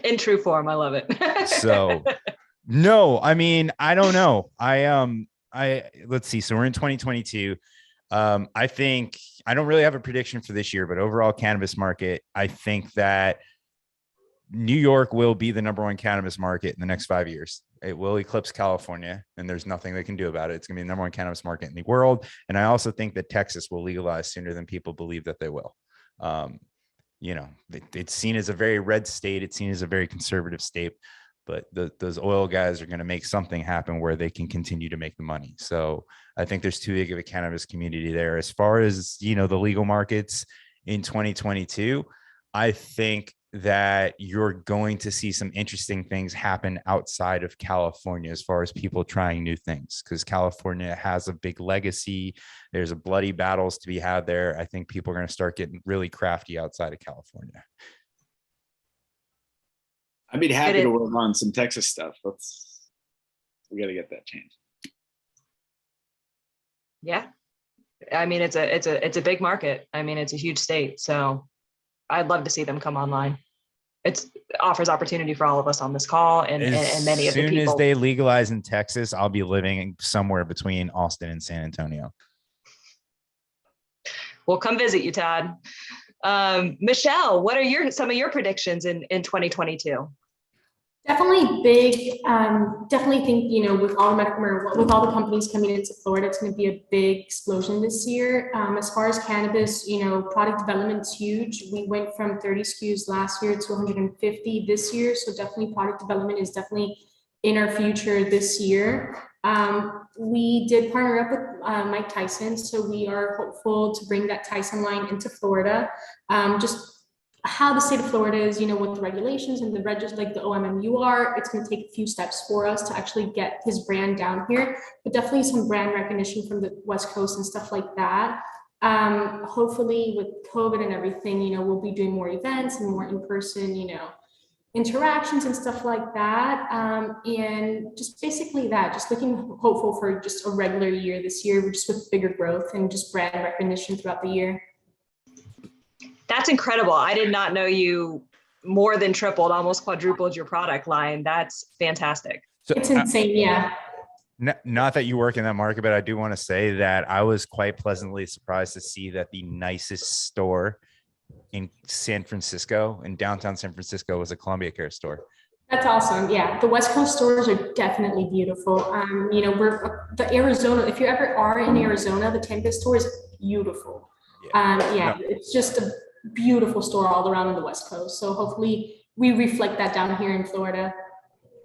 In true form. I love it. So no, I mean, I don't know. Let's see. So we're in 2022. I think I don't really have a prediction for this year, but overall cannabis market, I think that New York will be the #1 cannabis market in the next 5 years. It will eclipse California, and there's nothing they can do about it. It's going to be the #1 cannabis market in the world. And I also think that Texas will legalize sooner than people believe that they will. It's seen as a very red state. It's seen as a very conservative state, but those oil guys are going to make something happen where they can continue to make the money. So I think there's too big of a cannabis community there. As far as, the legal markets in 2022, I think that you're going to see some interesting things happen outside of California as far as people trying new things, because California has a big legacy. There's a bloody battles to be had there. I think people are going to start getting really crafty outside of California. I'd be happy to work on some Texas stuff. We got to get that changed. Yeah. I mean, it's a big market. I mean, it's a huge state. So I'd love to see them come online. It offers opportunity for all of us on this call and many of the people. As soon as they legalize in Texas, I'll be living somewhere between Austin and San Antonio. We'll come visit you, Todd. Michelle, what are some of your predictions in 2022? Definitely big. Definitely think, with all the companies coming into Florida, it's going to be a big explosion this year. As far as cannabis, product development's huge. We went from 30 SKUs last year to 150 this year. So definitely product development is definitely in our future this year. We did partner up with Mike Tyson. So we are hopeful to bring that Tyson line into Florida. Just how the state of Florida is, with the regulations and the the OMMUR, it's going to take a few steps for us to actually get his brand down here, but definitely some brand recognition from the West Coast and stuff like that. Hopefully with COVID and everything, we'll be doing more events and more in-person, interactions and stuff like that. And just basically that, just looking hopeful for just a regular year this year, just with bigger growth and just brand recognition throughout the year. That's incredible. I did not know you more than tripled, almost quadrupled your product line. That's fantastic. So, it's insane. Yeah. Not that you work in that market, but I do want to say that I was quite pleasantly surprised to see that the nicest store in downtown San Francisco, was a Columbia Care store. That's awesome. Yeah. The West Coast stores are definitely beautiful. The Arizona, if you ever are in Arizona, the Tampa store is beautiful. It's just a beautiful store all around on the West Coast. So hopefully we reflect that down here in Florida.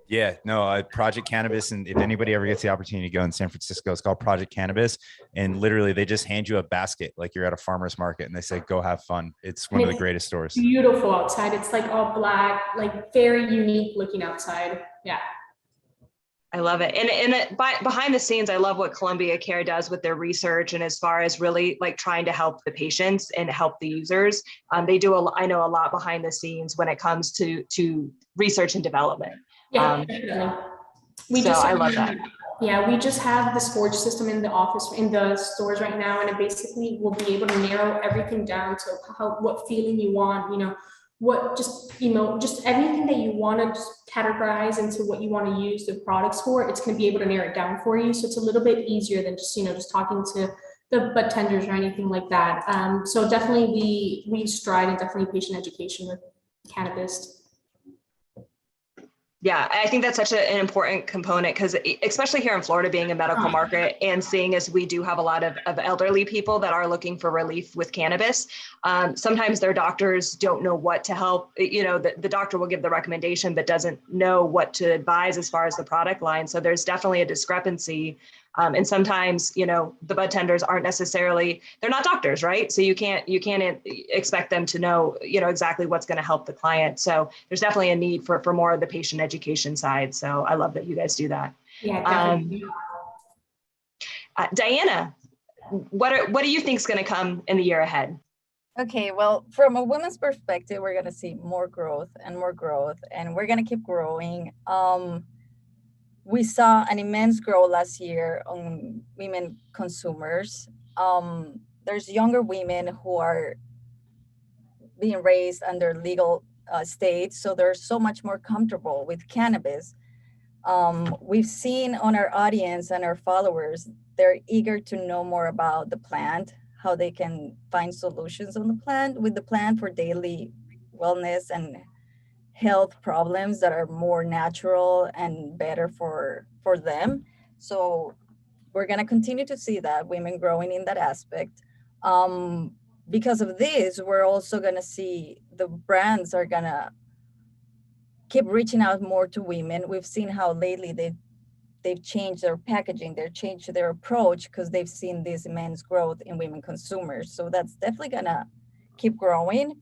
Yeah, no, Project Cannabis. And if anybody ever gets the opportunity to go in San Francisco, it's called Project Cannabis. And literally they just hand you a basket like you're at a farmer's market and they say, go have fun. It's one of the greatest stores. Beautiful outside. It's like all black, like very unique looking outside. Yeah. I love it. And behind the scenes, I love what Columbia Care does with their research. And as far as really like trying to help the patients and help the users, they do, I know, a lot behind the scenes when it comes to research and development. Yeah, I love that. Yeah, we just have the storage system in the office, in the stores right now, and it basically will be able to narrow everything down to what feeling you want, what just everything that you want to just categorize into what you want to use the products for. It's going to be able to narrow it down for you. So it's a little bit easier than just talking to the bud tenders or anything like that. So definitely we strive in definitely patient education with Cannabist. Yeah, I think that's such an important component because especially here in Florida, being a medical market and seeing as we do have a lot of elderly people that are looking for relief with cannabis, sometimes their doctors don't know what to help. The doctor will give the recommendation, but doesn't know what to advise as far as the product line. So there's definitely a discrepancy. And sometimes, the bud tenders aren't necessarily, they're not doctors, right? So you can't expect them to know, exactly what's going to help the client. So there's definitely a need for more of the patient education side. So I love that you guys do that. Yeah, definitely. Diana, what do you think is going to come in the year ahead? Okay, well, from a women's perspective, we're going to see more growth, and we're going to keep growing. We saw an immense growth last year on women consumers. There's younger women who are being raised under legal states, so they're so much more comfortable with cannabis. We've seen on our audience and our followers, they're eager to know more about the plant, how they can find solutions on the plant for daily wellness and health problems that are more natural and better for them. So we're going to continue to see that, women growing in that aspect. Because of this, we're also going to see the brands are going to keep reaching out more to women. We've seen how lately they've changed their packaging, they've changed their approach because they've seen this immense growth in women consumers. So that's definitely going to keep growing.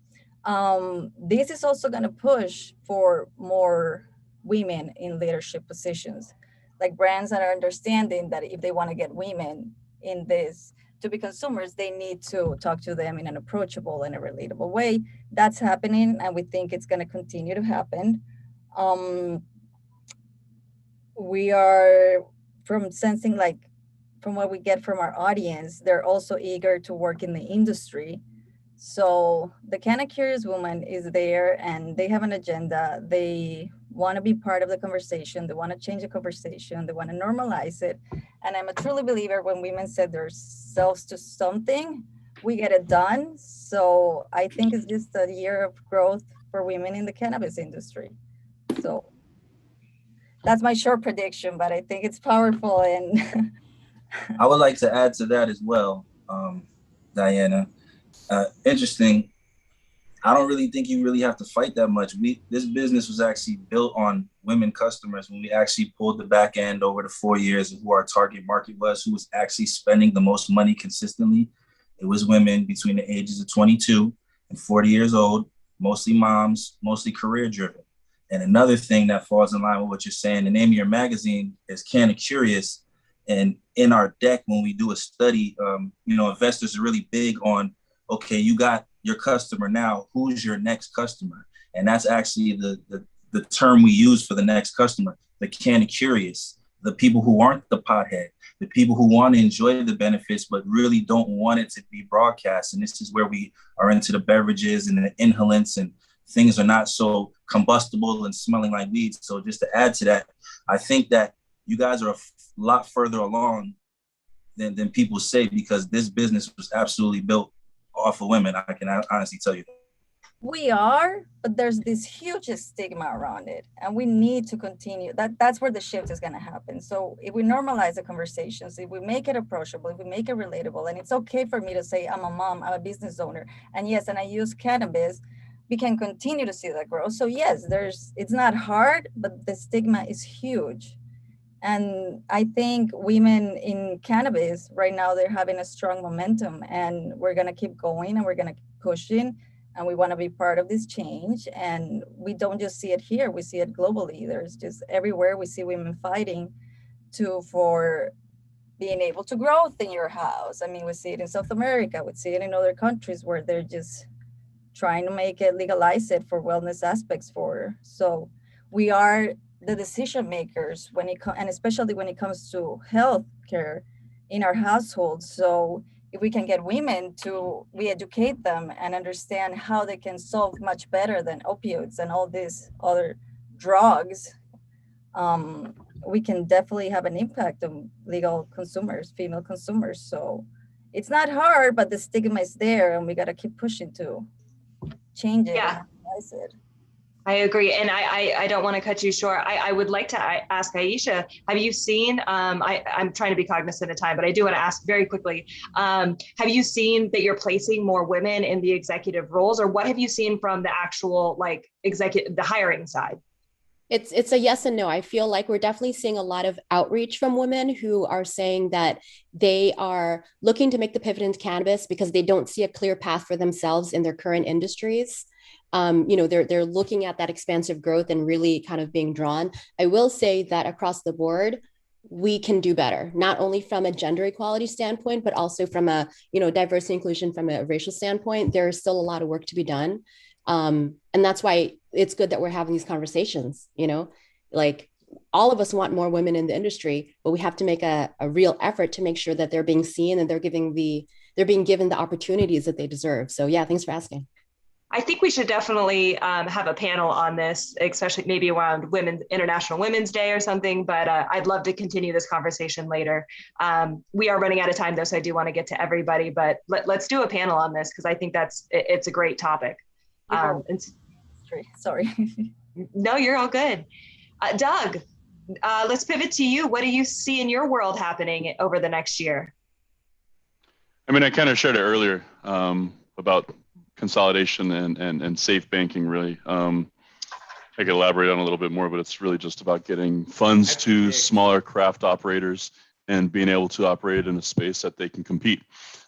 This is also going to push for more women in leadership positions, like brands that are understanding that if they want to get women in this to be consumers, they need to talk to them in an approachable and a relatable way. That's happening, and we think it's going to continue to happen. We are from what we get from our audience, they're also eager to work in the industry. So the CannaCurious woman is there and they have an agenda. They want to be part of the conversation. They want to change the conversation. They want to normalize it. And I'm a truly believer when women set themselves to something, we get it done. So I think it's just a year of growth for women in the cannabis industry. So that's my short prediction, but I think it's powerful. And I would like to add to that as well, Diana. Interesting. I don't really think you really have to fight that much. This business was actually built on women customers when we actually pulled the back end over the 4 years of who our target market was, who was actually spending the most money consistently. It was women between the ages of 22 and 40 years old, mostly moms, mostly career driven. And another thing that falls in line with what you're saying, the name of your magazine is CannaCurious. And in our deck, when we do a study, investors are really big on, okay, you got your customer now, who's your next customer? And that's actually the term we use for the next customer, the CannaCurious, the people who aren't the pothead, the people who want to enjoy the benefits, but really don't want it to be broadcast. And this is where we are into the beverages and the inhalants, and things are not so combustible and smelling like weed. So just to add to that, I think that you guys are a lot further along than people say, because this business was absolutely built off of women. I can honestly tell you that. We are, but there's this huge stigma around it, and we need to continue. That's where the shift is going to happen. So if we normalize the conversations, if we make it approachable, if we make it relatable, and it's okay for me to say I'm a mom, I'm a business owner, and yes, and I use cannabis, we can continue to see that growth. So yes, it's not hard, but the stigma is huge. And I think women in cannabis right now, they're having a strong momentum, and we're going to keep going and we're going to keep pushing, and we want to be part of this change. And we don't just see it here, we see it globally. There's just everywhere we see women fighting for being able to grow in your house. I mean, we see it in South America, we see it in other countries where they're just trying to make it, legalize it for wellness aspects for. So we are the decision makers when and especially when it comes to health care in our households. So if we can get women to re-educate them and understand how they can solve much better than opioids and all these other drugs, we can definitely have an impact on legal consumers, female consumers. So it's not hard, but the stigma is there, and we got to keep pushing to change it. Yeah. And normalize it. I agree. And I don't want to cut you short. I would like to ask Aisha, have you seen, I'm trying to be cognizant of time, but I do want to ask very quickly, have you seen that you're placing more women in the executive roles, or what have you seen from the actual like the hiring side? It's a yes and no. I feel like we're definitely seeing a lot of outreach from women who are saying that they are looking to make the pivot into cannabis because they don't see a clear path for themselves in their current industries. They're looking at that expansive growth and really kind of being drawn. I will say that across the board, we can do better, not only from a gender equality standpoint, but also from a, diversity inclusion from a racial standpoint. There's still a lot of work to be done. And that's why it's good that we're having these conversations, like all of us want more women in the industry, but we have to make a real effort to make sure that they're being seen and they're being given the opportunities that they deserve. So yeah, thanks for asking. I think we should definitely have a panel on this, especially maybe around International Women's Day or something, but I'd love to continue this conversation later. We are running out of time though, so I do want to get to everybody, but let's do a panel on this because I think it's a great topic. Sorry. No, you're all good. Doug, let's pivot to you. What do you see in your world happening over the next year? I mean, I kind of shared it earlier about consolidation and safe banking, really. I could elaborate on a little bit more, but it's really just about getting funds to smaller craft operators and being able to operate in a space that they can compete,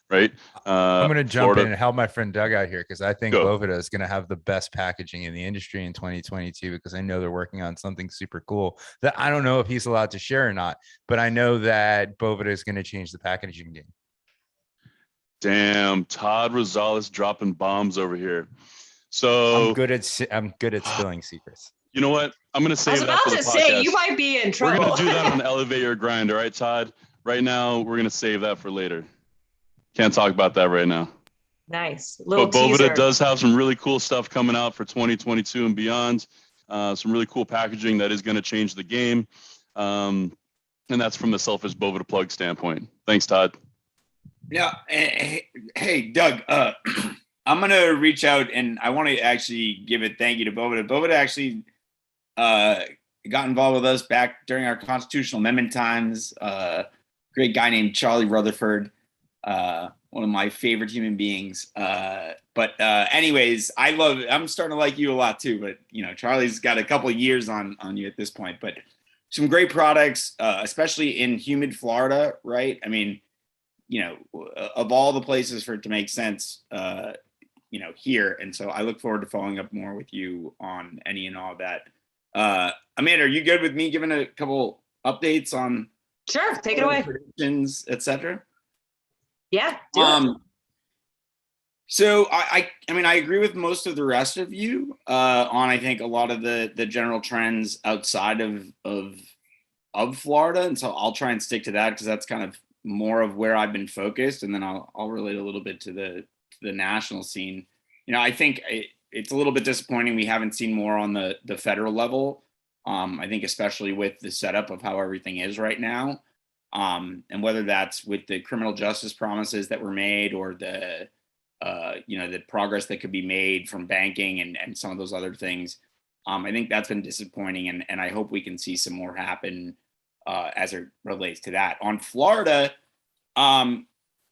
right? I'm going to jump in and help my friend Doug out here because I think Boveda is going to have the best packaging in the industry in 2022 because I know they're working on something super cool that I don't know if he's allowed to share or not, but I know that Boveda is going to change the packaging game. Damn, Todd Rosales dropping bombs over here. So I'm good at spilling secrets. You know what? I'm going to save that for the podcast. I was about to say, you might be in trouble. We're going to do that on Elevate Your Grind. All right, Todd? Right now, we're going to save that for later. Can't talk about that right now. Nice. But Boveda does have some really cool stuff coming out for 2022 and beyond. Some really cool packaging that is going to change the game. And that's from the Selfish Boveda plug standpoint. Thanks, Todd. Yeah. Hey, Doug, I'm going to reach out and I want to actually give a thank you to Boveda. Boveda actually got involved with us back during our constitutional amendment times. Great guy named Charlie Rutherford, one of my favorite human beings. But anyways, I'm starting to like you a lot too, but Charlie's got a couple of years on you at this point, but some great products, especially in humid Florida, right? I mean, of all the places for it to make sense, here. And so I look forward to following up more with you on any and all of that. Amanda, are you good with me giving a couple updates on? Sure, take it away. Predictions, etc. Yeah. Do it. So I mean, I agree with most of the rest of you on, I think, a lot of the general trends outside of Florida. And so I'll try and stick to that because that's kind of more of where I've been focused. And then I'll relate a little bit to the national scene. I think it's a little bit disappointing we haven't seen more on the federal level. I think especially with the setup of how everything is right now. And whether that's with the criminal justice promises that were made or the progress that could be made from banking and some of those other things. I think that's been disappointing and I hope we can see some more happen as it relates to that. On Florida,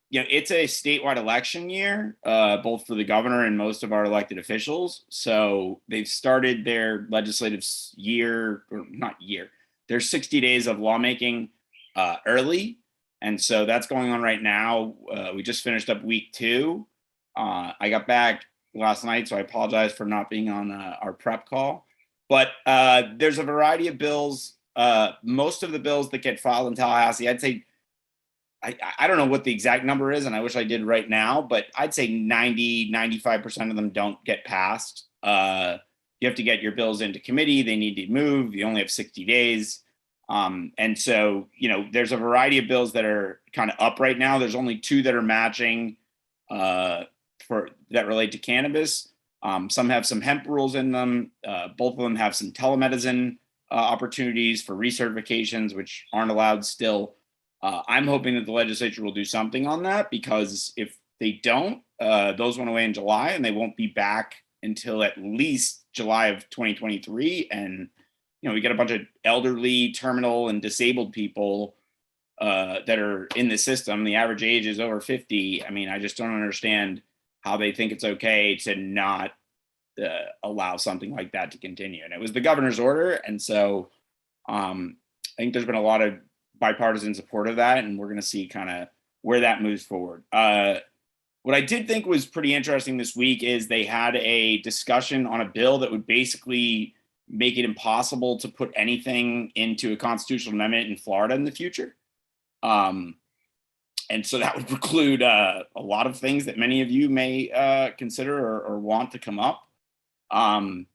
it's a statewide election year, both for the governor and most of our elected officials. So they've started their legislative their 60 days of lawmaking early. And so that's going on right now. We just finished up week 2. I got back last night, so I apologize for not being on our prep call. But there's a variety of bills. Most of the bills that get filed in Tallahassee, I'd say, I don't know what the exact number is, and I wish I did right now, but I'd say 95% of them don't get passed. you have to get your bills into committee. They need to move. You only have 60 days. And so, you know, there's a variety of bills that are kind of up right now. There's only 2 that are matching that relate to cannabis. Some have some hemp rules in them. Both of them have some telemedicine opportunities for recertifications, which aren't allowed still. I'm hoping that the legislature will do something on that, because if they don't, those went away in July and they won't be back until at least July of 2023. And, you know, we got a bunch of elderly, terminal, and disabled people that are in the system. The average age is over 50. I mean, I just don't understand how they think it's okay to not allow something like that to continue. And it was the governor's order. And so I think there's been a lot of bipartisan support of that, and we're going to see kind of where that moves forward. What I did think was pretty interesting this week is they had a discussion on a bill that would basically make it impossible to put anything into a constitutional amendment in Florida in the future. And so that would preclude a lot of things that many of you may consider or want to come up. And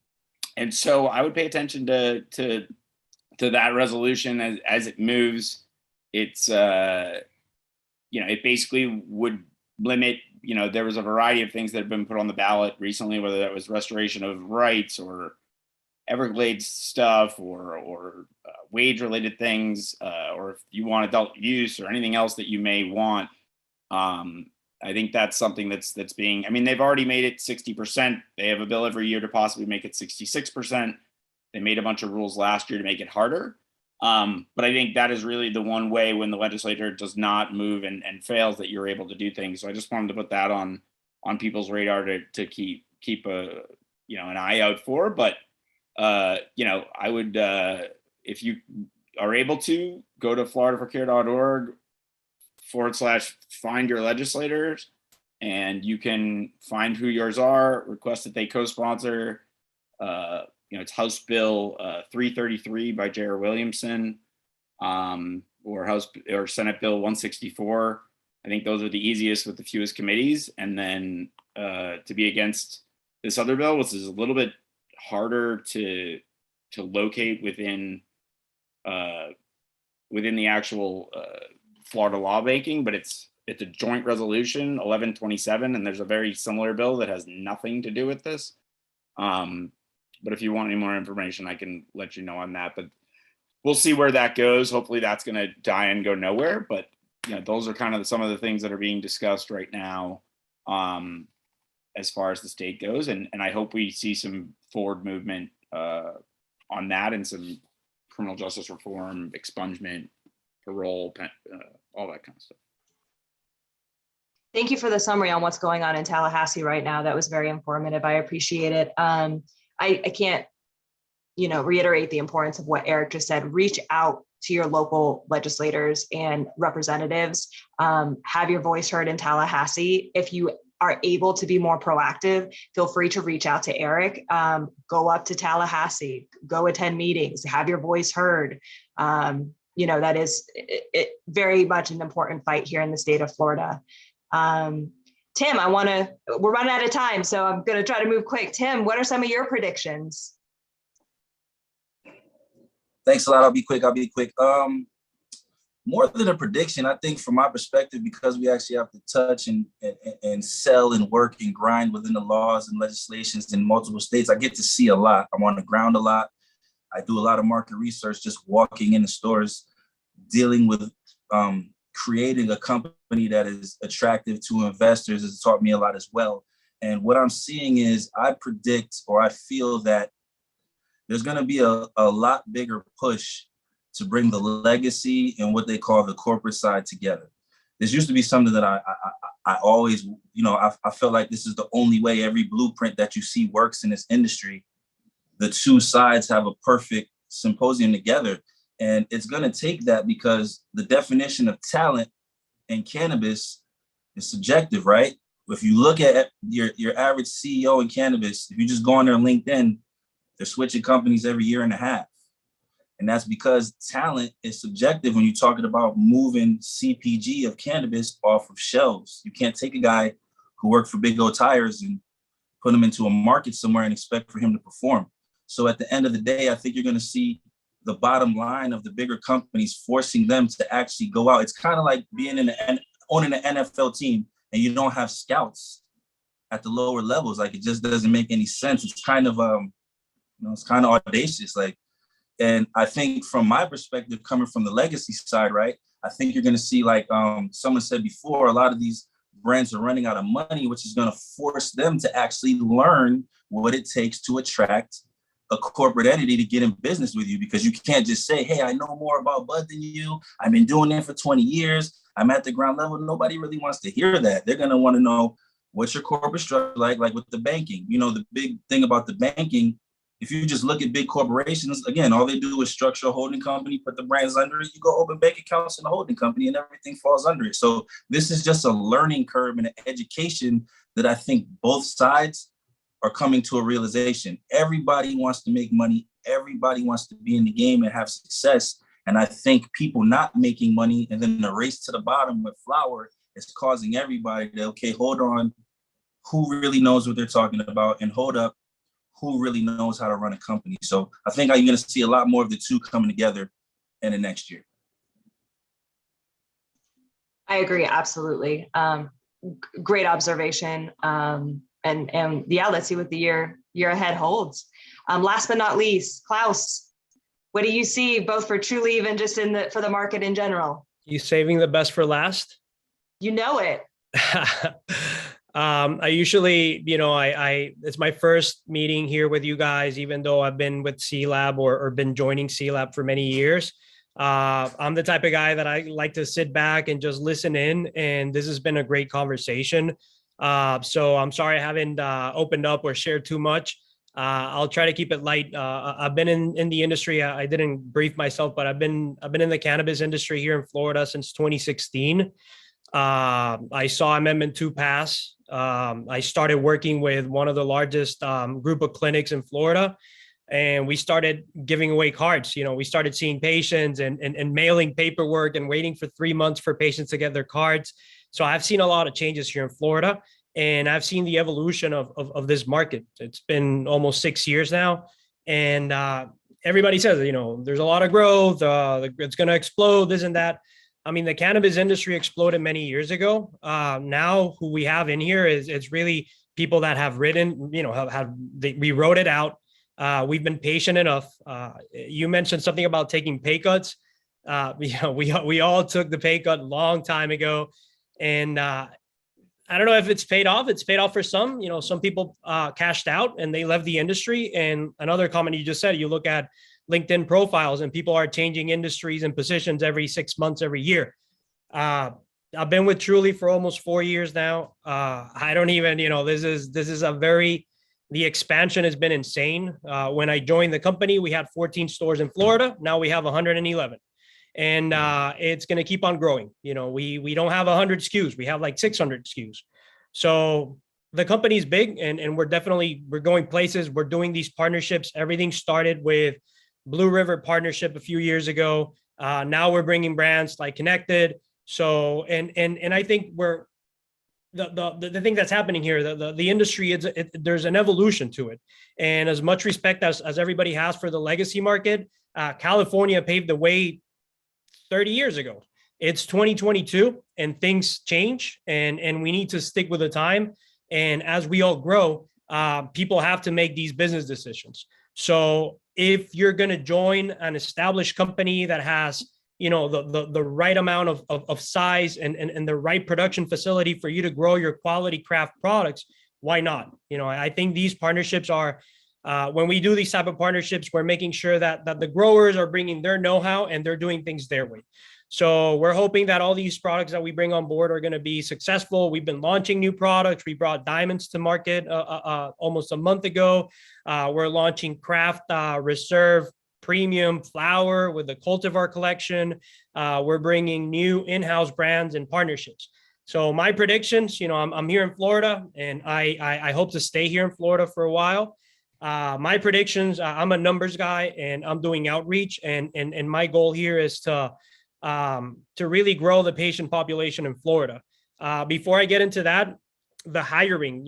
so I would pay attention to that resolution as it moves. It's, you know, it basically would limit, you know, there was a variety of things that have been put on the ballot recently, whether that was restoration of rights or Everglades stuff or wage related things, or if you want adult use or anything else that you may want. I think that's something that's being, I mean, they've already made it 60%. They have a bill every year to possibly make it 66%. They made a bunch of rules last year to make it harder. But I think that is really the one way when the legislature does not move and fails that you're able to do things. So I just wanted to put that on people's radar to keep a, you know, an eye out for. But you know, I would, if you are able to, go to floridaforcare.org/find your legislators, and you can find who yours are, request that they co-sponsor. You know, it's House Bill 333 by Jared Williamson, or Senate Bill 164. I think those are the easiest with the fewest committees. And then to be against this other bill, which is a little bit harder to locate within the actual Florida lawmaking, but it's a joint resolution 1127, and there's a very similar bill that has nothing to do with this. But if you want any more information, I can let you know on that. But we'll see where that goes. Hopefully that's going to die and go nowhere. But you know, those are kind of some of the things that are being discussed right now as far as the state goes. And I hope we see some forward movement on that, and some criminal justice reform, expungement, parole, all that kind of stuff. Thank you for the summary on what's going on in Tallahassee right now. That was very informative. I appreciate it. I can't, you know, reiterate the importance of what Eric just said. Reach out to your local legislators and representatives. Have your voice heard in Tallahassee. If you are able to be more proactive, feel free to reach out to Eric. Go up to Tallahassee, go attend meetings, have your voice heard. You know, that is very much an important fight here in the state of Florida. Tim, we're running out of time, so I'm going to try to move quick. Tim, what are some of your predictions? Thanks a lot. I'll be quick. More than a prediction, I think from my perspective, because we actually have to touch and sell and work and grind within the laws and legislations in multiple states, I get to see a lot. I'm on the ground a lot. I do a lot of market research, just walking in the stores, dealing with creating a company that is attractive to investors has taught me a lot as well. And what I'm seeing is I predict, or I feel that there's going to be a lot bigger push to bring the legacy and what they call the corporate side together. This used to be something that I always, you know, I felt like this is the only way every blueprint that you see works in this industry. The two sides have a perfect symposium together. And it's going to take that, because the definition of talent in cannabis is subjective, right? If you look at your average CEO in cannabis, if you just go on their LinkedIn, they're switching companies every year and a half. And that's because talent is subjective when you're talking about moving CPG of cannabis off of shelves. You can't take a guy who worked for Big O Tires and put him into a market somewhere and expect for him to perform. So at the end of the day, I think you're going to see the bottom line of the bigger companies forcing them to actually go out. It's kind of like being owning an NFL team and you don't have scouts at the lower levels. Like, it just doesn't make any sense. It's kind of, it's kind of audacious. Like, and I think from my perspective, coming from the legacy side, right, I think you're going to see, like someone said before, a lot of these brands are running out of money, which is going to force them to actually learn what it takes to attract a corporate entity to get in business with you, because you can't just say, hey, I know more about bud than you. I've been doing it for 20 years. I'm at the ground level. Nobody really wants to hear that. They're going to want to know, what's your corporate structure like with the banking? You know, the big thing about the banking, if you just look at big corporations, again, all they do is structure a holding company, put the brands under it, you go open bank accounts in the holding company and everything falls under it. So this is just a learning curve and an education that I think both sides are coming to a realization. Everybody wants to make money. Everybody wants to be in the game and have success. And I think people not making money and then the race to the bottom with flower is causing everybody to, okay, hold on, who really knows what they're talking about? And hold up, who really knows how to run a company? So I think you're going to see a lot more of the two coming together in the next year. I agree, absolutely. Great observation. And yeah, let's see what the year ahead holds. Last but not least, Klaus, what do you see both for Trulieve and just for the market in general? You saving the best for last? You know it. I usually, it's my first meeting here with you guys, even though I've been with CLAB or been joining CLAB for many years. I'm the type of guy that I like to sit back and just listen in, and this has been a great conversation. So I'm sorry I haven't opened up or shared too much. I'll try to keep it light. I've been in the industry. I didn't brief myself, but I've been in the cannabis industry here in Florida since 2016. I saw Amendment 2 pass. I started working with one of the largest group of clinics in Florida, and we started giving away cards. We started seeing patients and mailing paperwork and waiting for 3 months for patients to get their cards. So I've seen a lot of changes here in Florida, and I've seen the evolution of this market. It's been almost 6 years now, and everybody says, there's a lot of growth. It's going to explode, this and that. I mean, the cannabis industry exploded many years ago. Now who we have in here is really people that have written, we wrote it out. We've been patient enough. You mentioned something about taking pay cuts. We all took the pay cut a long time ago. And I don't know if it's paid off. It's paid off for some. Some people cashed out and they left the industry. And another comment you just said, you look at LinkedIn profiles and people are changing industries and positions every 6 months, every year. I've been with Trulieve for almost 4 years now. I don't even, this is the expansion has been insane. When I joined the company, we had 14 stores in Florida. Now we have 111. And it's going to keep on growing. We don't have 100 SKUs. We have like 600 SKUs. So the company's big, and we're going places. We're doing these partnerships. Everything started with Blue River partnership a few years ago. Now we're bringing brands like Connected. So, and I think we're the thing that's happening here, the industry, there's an evolution to it. And as much respect as everybody has for the legacy market, California paved the way 30 years ago. It's 2022 and things change, and we need to stick with the time. And as we all grow, people have to make these business decisions. So if you're going to join an established company that has, the right amount of size and the right production facility for you to grow your quality craft products, why not? I think these partnerships are, when we do these type of partnerships, we're making sure that the growers are bringing their know-how and they're doing things their way. So we're hoping that all these products that we bring on board are going to be successful. We've been launching new products. We brought diamonds to market almost a month ago. We're launching craft reserve premium flower with the cultivar collection. We're bringing new in-house brands and partnerships. So my predictions, I'm here in Florida, and I hope to stay here in Florida for a while. My predictions, I'm a numbers guy, and I'm doing outreach, and my goal here is to really grow the patient population in Florida. Before I get into that, the hiring,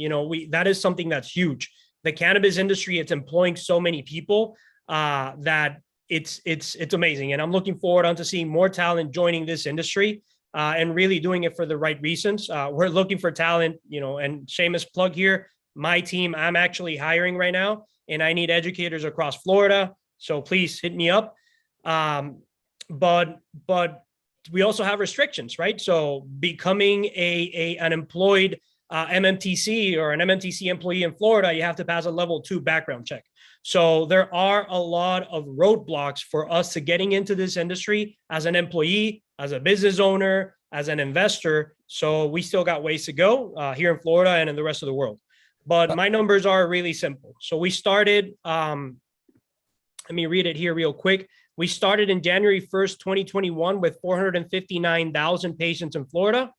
that is something that's huge. the cannabis industry, it's employing so many people that it's amazing. And I'm looking forward on to seeing more talent joining this industry and really doing it for the right reasons. We're looking for talent, and shameless plug here, my team, I'm actually hiring right now, and I need educators across Florida. So please hit me up. But we also have restrictions, right? So becoming an employed MMTC or an MMTC employee in Florida, you have to pass a level 2 background check. So there are a lot of roadblocks for us to getting into this industry as an employee, as a business owner, as an investor. So we still got ways to go here in Florida and in the rest of the world. But my numbers are really simple. So we started, let me read it here real quick. We started in January 1st, 2021 with 459,000 patients in Florida.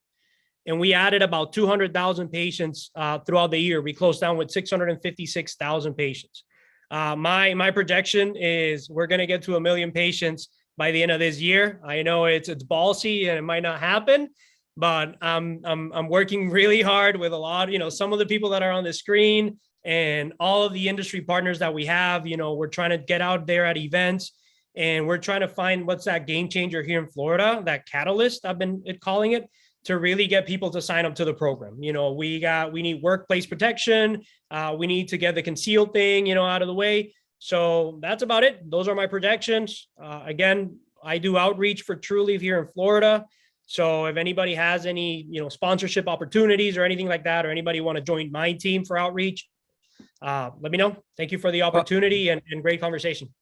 And we added about 200,000 patients throughout the year. We closed down with 656,000 patients. My projection is we're going to get to 1 million patients by the end of this year. I know it's ballsy and it might not happen, but I'm working really hard with a lot, some of the people that are on the screen and all of the industry partners that we have. We're trying to get out there at events, and we're trying to find what's that game changer here in Florida, that catalyst, I've been calling it, to really get people to sign up to the program. We need workplace protection. We need to get the concealed thing, out of the way. So that's about it. Those are my projections. Again, I do outreach for Trulieve here in Florida. So if anybody has any, sponsorship opportunities or anything like that, or anybody want to join my team for outreach, let me know. Thank you for the opportunity and great conversation.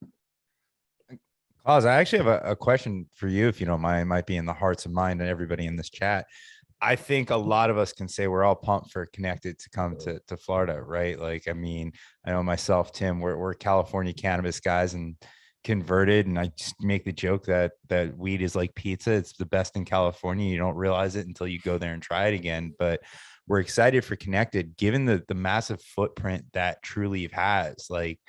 Klaus, I actually have a question for you, if you don't mind. It might be in the hearts and mind of everybody in this chat. I think a lot of us can say we're all pumped for Connected to come to Florida, right? Like, I mean, I know myself, Tim, we're California cannabis guys and converted. And I just make the joke that weed is like pizza. It's the best in California. You don't realize it until you go there and try it again. But we're excited for Connected, given the massive footprint that Trulieve has. Like,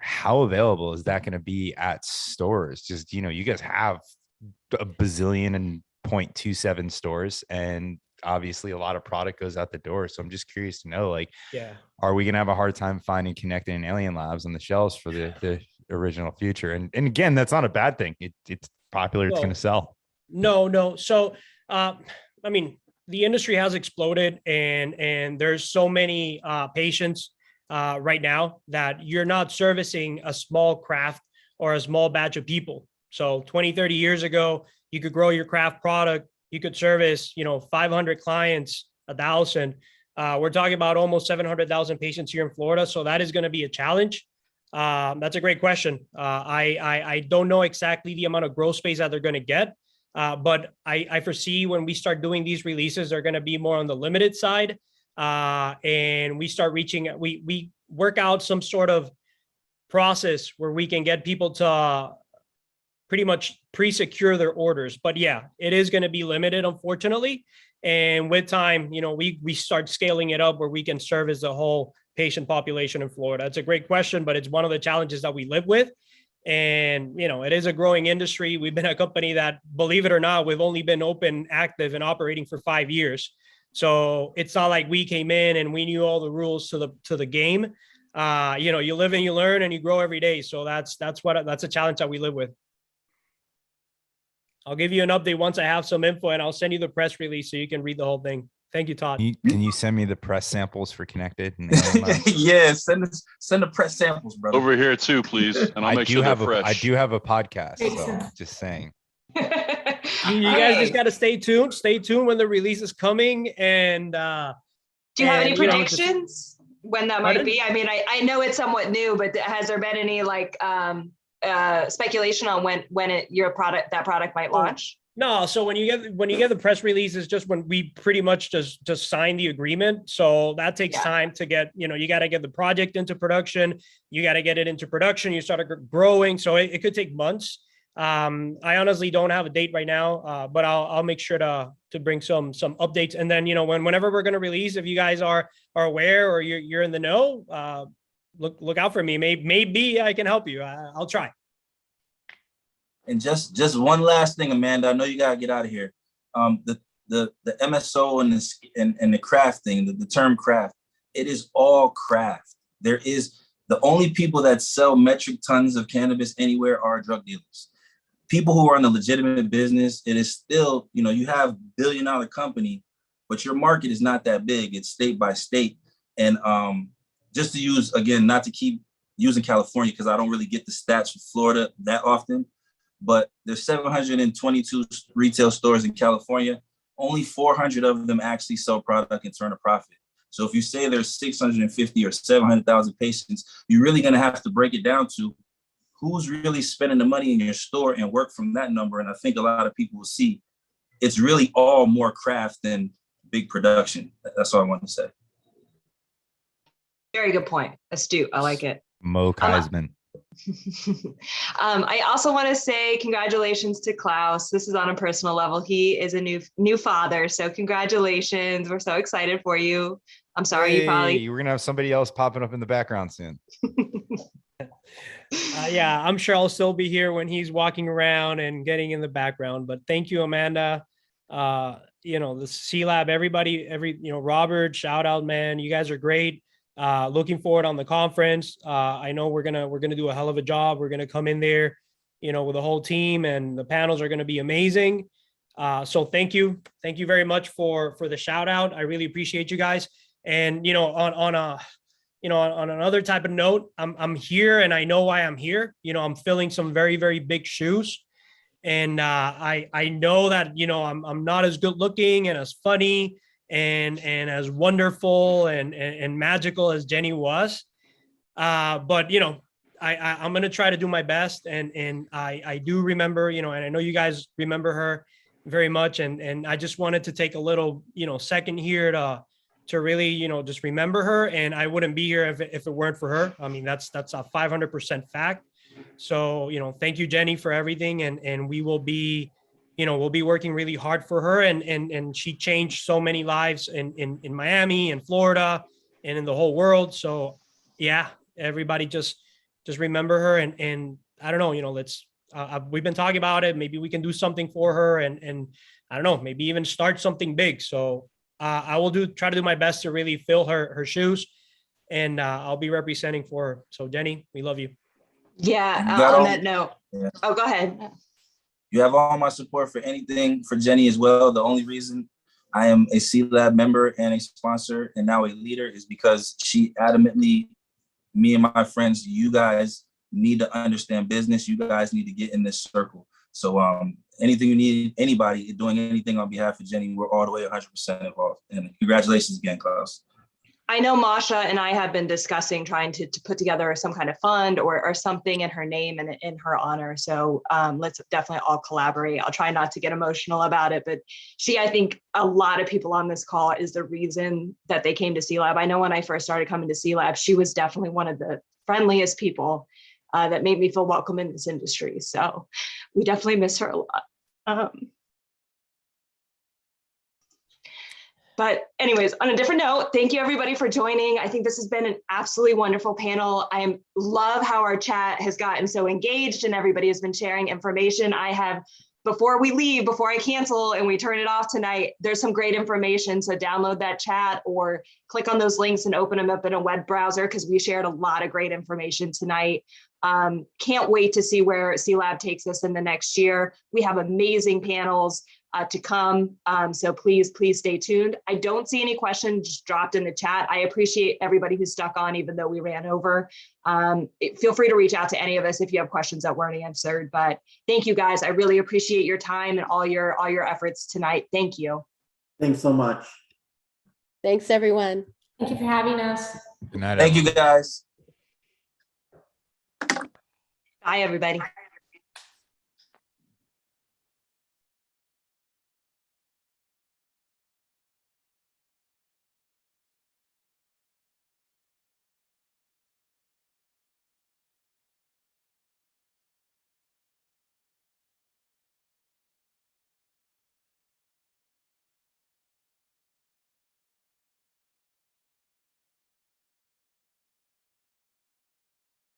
how available is that going to be at stores? Just, you guys have a bazillion and 0.27 stores, and obviously a lot of product goes out the door. So I'm just curious to know, like, are we going to have a hard time finding Connected and Alien Labs on the shelves for the original future? And again, that's not a bad thing. It's popular. It's going to sell. No. So, I mean, the industry has exploded, and there's so many patients right now that you're not servicing a small craft or a small batch of people. So 20, 30 years ago, you could grow your craft product. You could service, 500 clients, 1,000. We're talking about almost 700,000 patients here in Florida. So that is going to be a challenge. That's a great question. I don't know exactly the amount of growth space that they're going to get. But I foresee when we start doing these releases, they're going to be more on the limited side. And we start we work out some sort of process where we can get people to pretty much pre-secure their orders. But yeah, it is going to be limited, unfortunately. And with time, we start scaling it up where we can service the whole patient population in Florida. It's a great question, but it's one of the challenges that we live with. And, it is a growing industry. We've been a company that, believe it or not, we've only been open, active, and operating for 5 years. So it's not like we came in and we knew all the rules to the game. You live and you learn and you grow every day. So that's a challenge that we live with. I'll give you an update once I have some info, and I'll send you the press release so you can read the whole thing. Thank you, Todd. Can you send me the press samples for Connected? Yeah, send the press samples, brother. Over here too, please. And I'll make sure they're fresh. I do have a podcast, so just saying. You guys just got to stay tuned. Stay tuned when the release is coming. And do you have any predictions when that might be? I mean, I know it's somewhat new, but has there been any speculation on when that product might launch? No. So when you get the press release is just when we pretty much just sign the agreement. So that takes time to get, you got to get the project into production. You got to get it into production. You start growing. So it could take months. I honestly don't have a date right now, but I'll make sure to bring some updates. And then, whenever we're going to release, if you guys are aware or you're in the know, look out for me. Maybe I can help you. I'll try. And just one last thing, Amanda, I know you gotta get out of here. The MSO and the craft thing, the term craft, it is all craft. The only people that sell metric tons of cannabis anywhere are drug dealers. People who are in the legitimate business, it is still, you have billion-dollar company, but your market is not that big. It's state by state. And just to use, again, not to keep using California, because I don't really get the stats for Florida that often, but there's 722 retail stores in California. Only 400 of them actually sell product and turn a profit. So if you say there's 650 or 700,000 patients, you're really going to have to break it down to who's really spending the money in your store and work from that number. And I think a lot of people will see it's really all more craft than big production. That's all I want to say. Very good point. Astute. I like it. Mo Kaisman. I also want to say congratulations to Klaus. This is on a personal level. He is a new father. So congratulations. We're so excited for you. I'm sorry, you probably. We're going to have somebody else popping up in the background soon. Yeah, I'm sure I'll still be here when he's walking around and getting in the background. But thank you, Amanda. The CLAB, everybody, Robert, shout out, man. You guys are great. Looking forward on the conference. I know we're gonna do a hell of a job. We're gonna come in there, with the whole team, and the panels are gonna be amazing. So thank you very much for the shout out. I really appreciate you guys. And on another type of note, I'm here, and I know why I'm here. I'm filling some very, very big shoes, and I know that I'm not as good looking and as funny and as wonderful and magical as Jenny was. But I'm gonna try to do my best, and I do remember, and I know you guys remember her very much, and I just wanted to take a little second here to really just remember her. And I wouldn't be here if it weren't for her. I mean, that's a 500% fact. So thank you, Jenny, for everything, and we will be we'll be working really hard for her, and she changed so many lives in Miami and Florida and in the whole world. So yeah, everybody just remember her, and I don't know, let's we've been talking about it. Maybe we can do something for her, and I don't know, maybe even start something big. So I will try to do my best to really fill her shoes, and I'll be representing for her. So Jenny, we love you. Yeah, on that note. Yeah. Oh, go ahead. You have all my support for anything for Jenny as well. The only reason I am a CLAB member and a sponsor and now a leader is because she adamantly, me and my friends, you guys need to understand business. You guys need to get in this circle. So anything you need, anybody doing anything on behalf of Jenny, we're all the way 100% involved. And congratulations again, Klaus. I know Masha and I have been discussing trying to put together some kind of fund or something in her name and in her honor. So let's definitely all collaborate. I'll try not to get emotional about it, but I think a lot of people on this call is the reason that they came to CLAB. I know when I first started coming to CLAB, she was definitely one of the friendliest people that made me feel welcome in this industry. So we definitely miss her a lot. But anyways, on a different note, thank you everybody for joining. I think this has been an absolutely wonderful panel. I love how our chat has gotten so engaged and everybody has been sharing information. Before we leave, before I cancel and we turn it off tonight, there's some great information. So download that chat or click on those links and open them up in a web browser, because we shared a lot of great information tonight. Can't wait to see where CLAB takes us in the next year. We have amazing panels to come. So please stay tuned. I don't see any questions dropped in the chat. I appreciate everybody who stuck on, even though we ran over. Feel free to reach out to any of us if you have questions that weren't answered, but thank you guys. I really appreciate your time and all your efforts tonight. Thank you. Thanks so much. Thanks, everyone. Thank you for having us. Good night. Thank you, guys. Bye, everybody.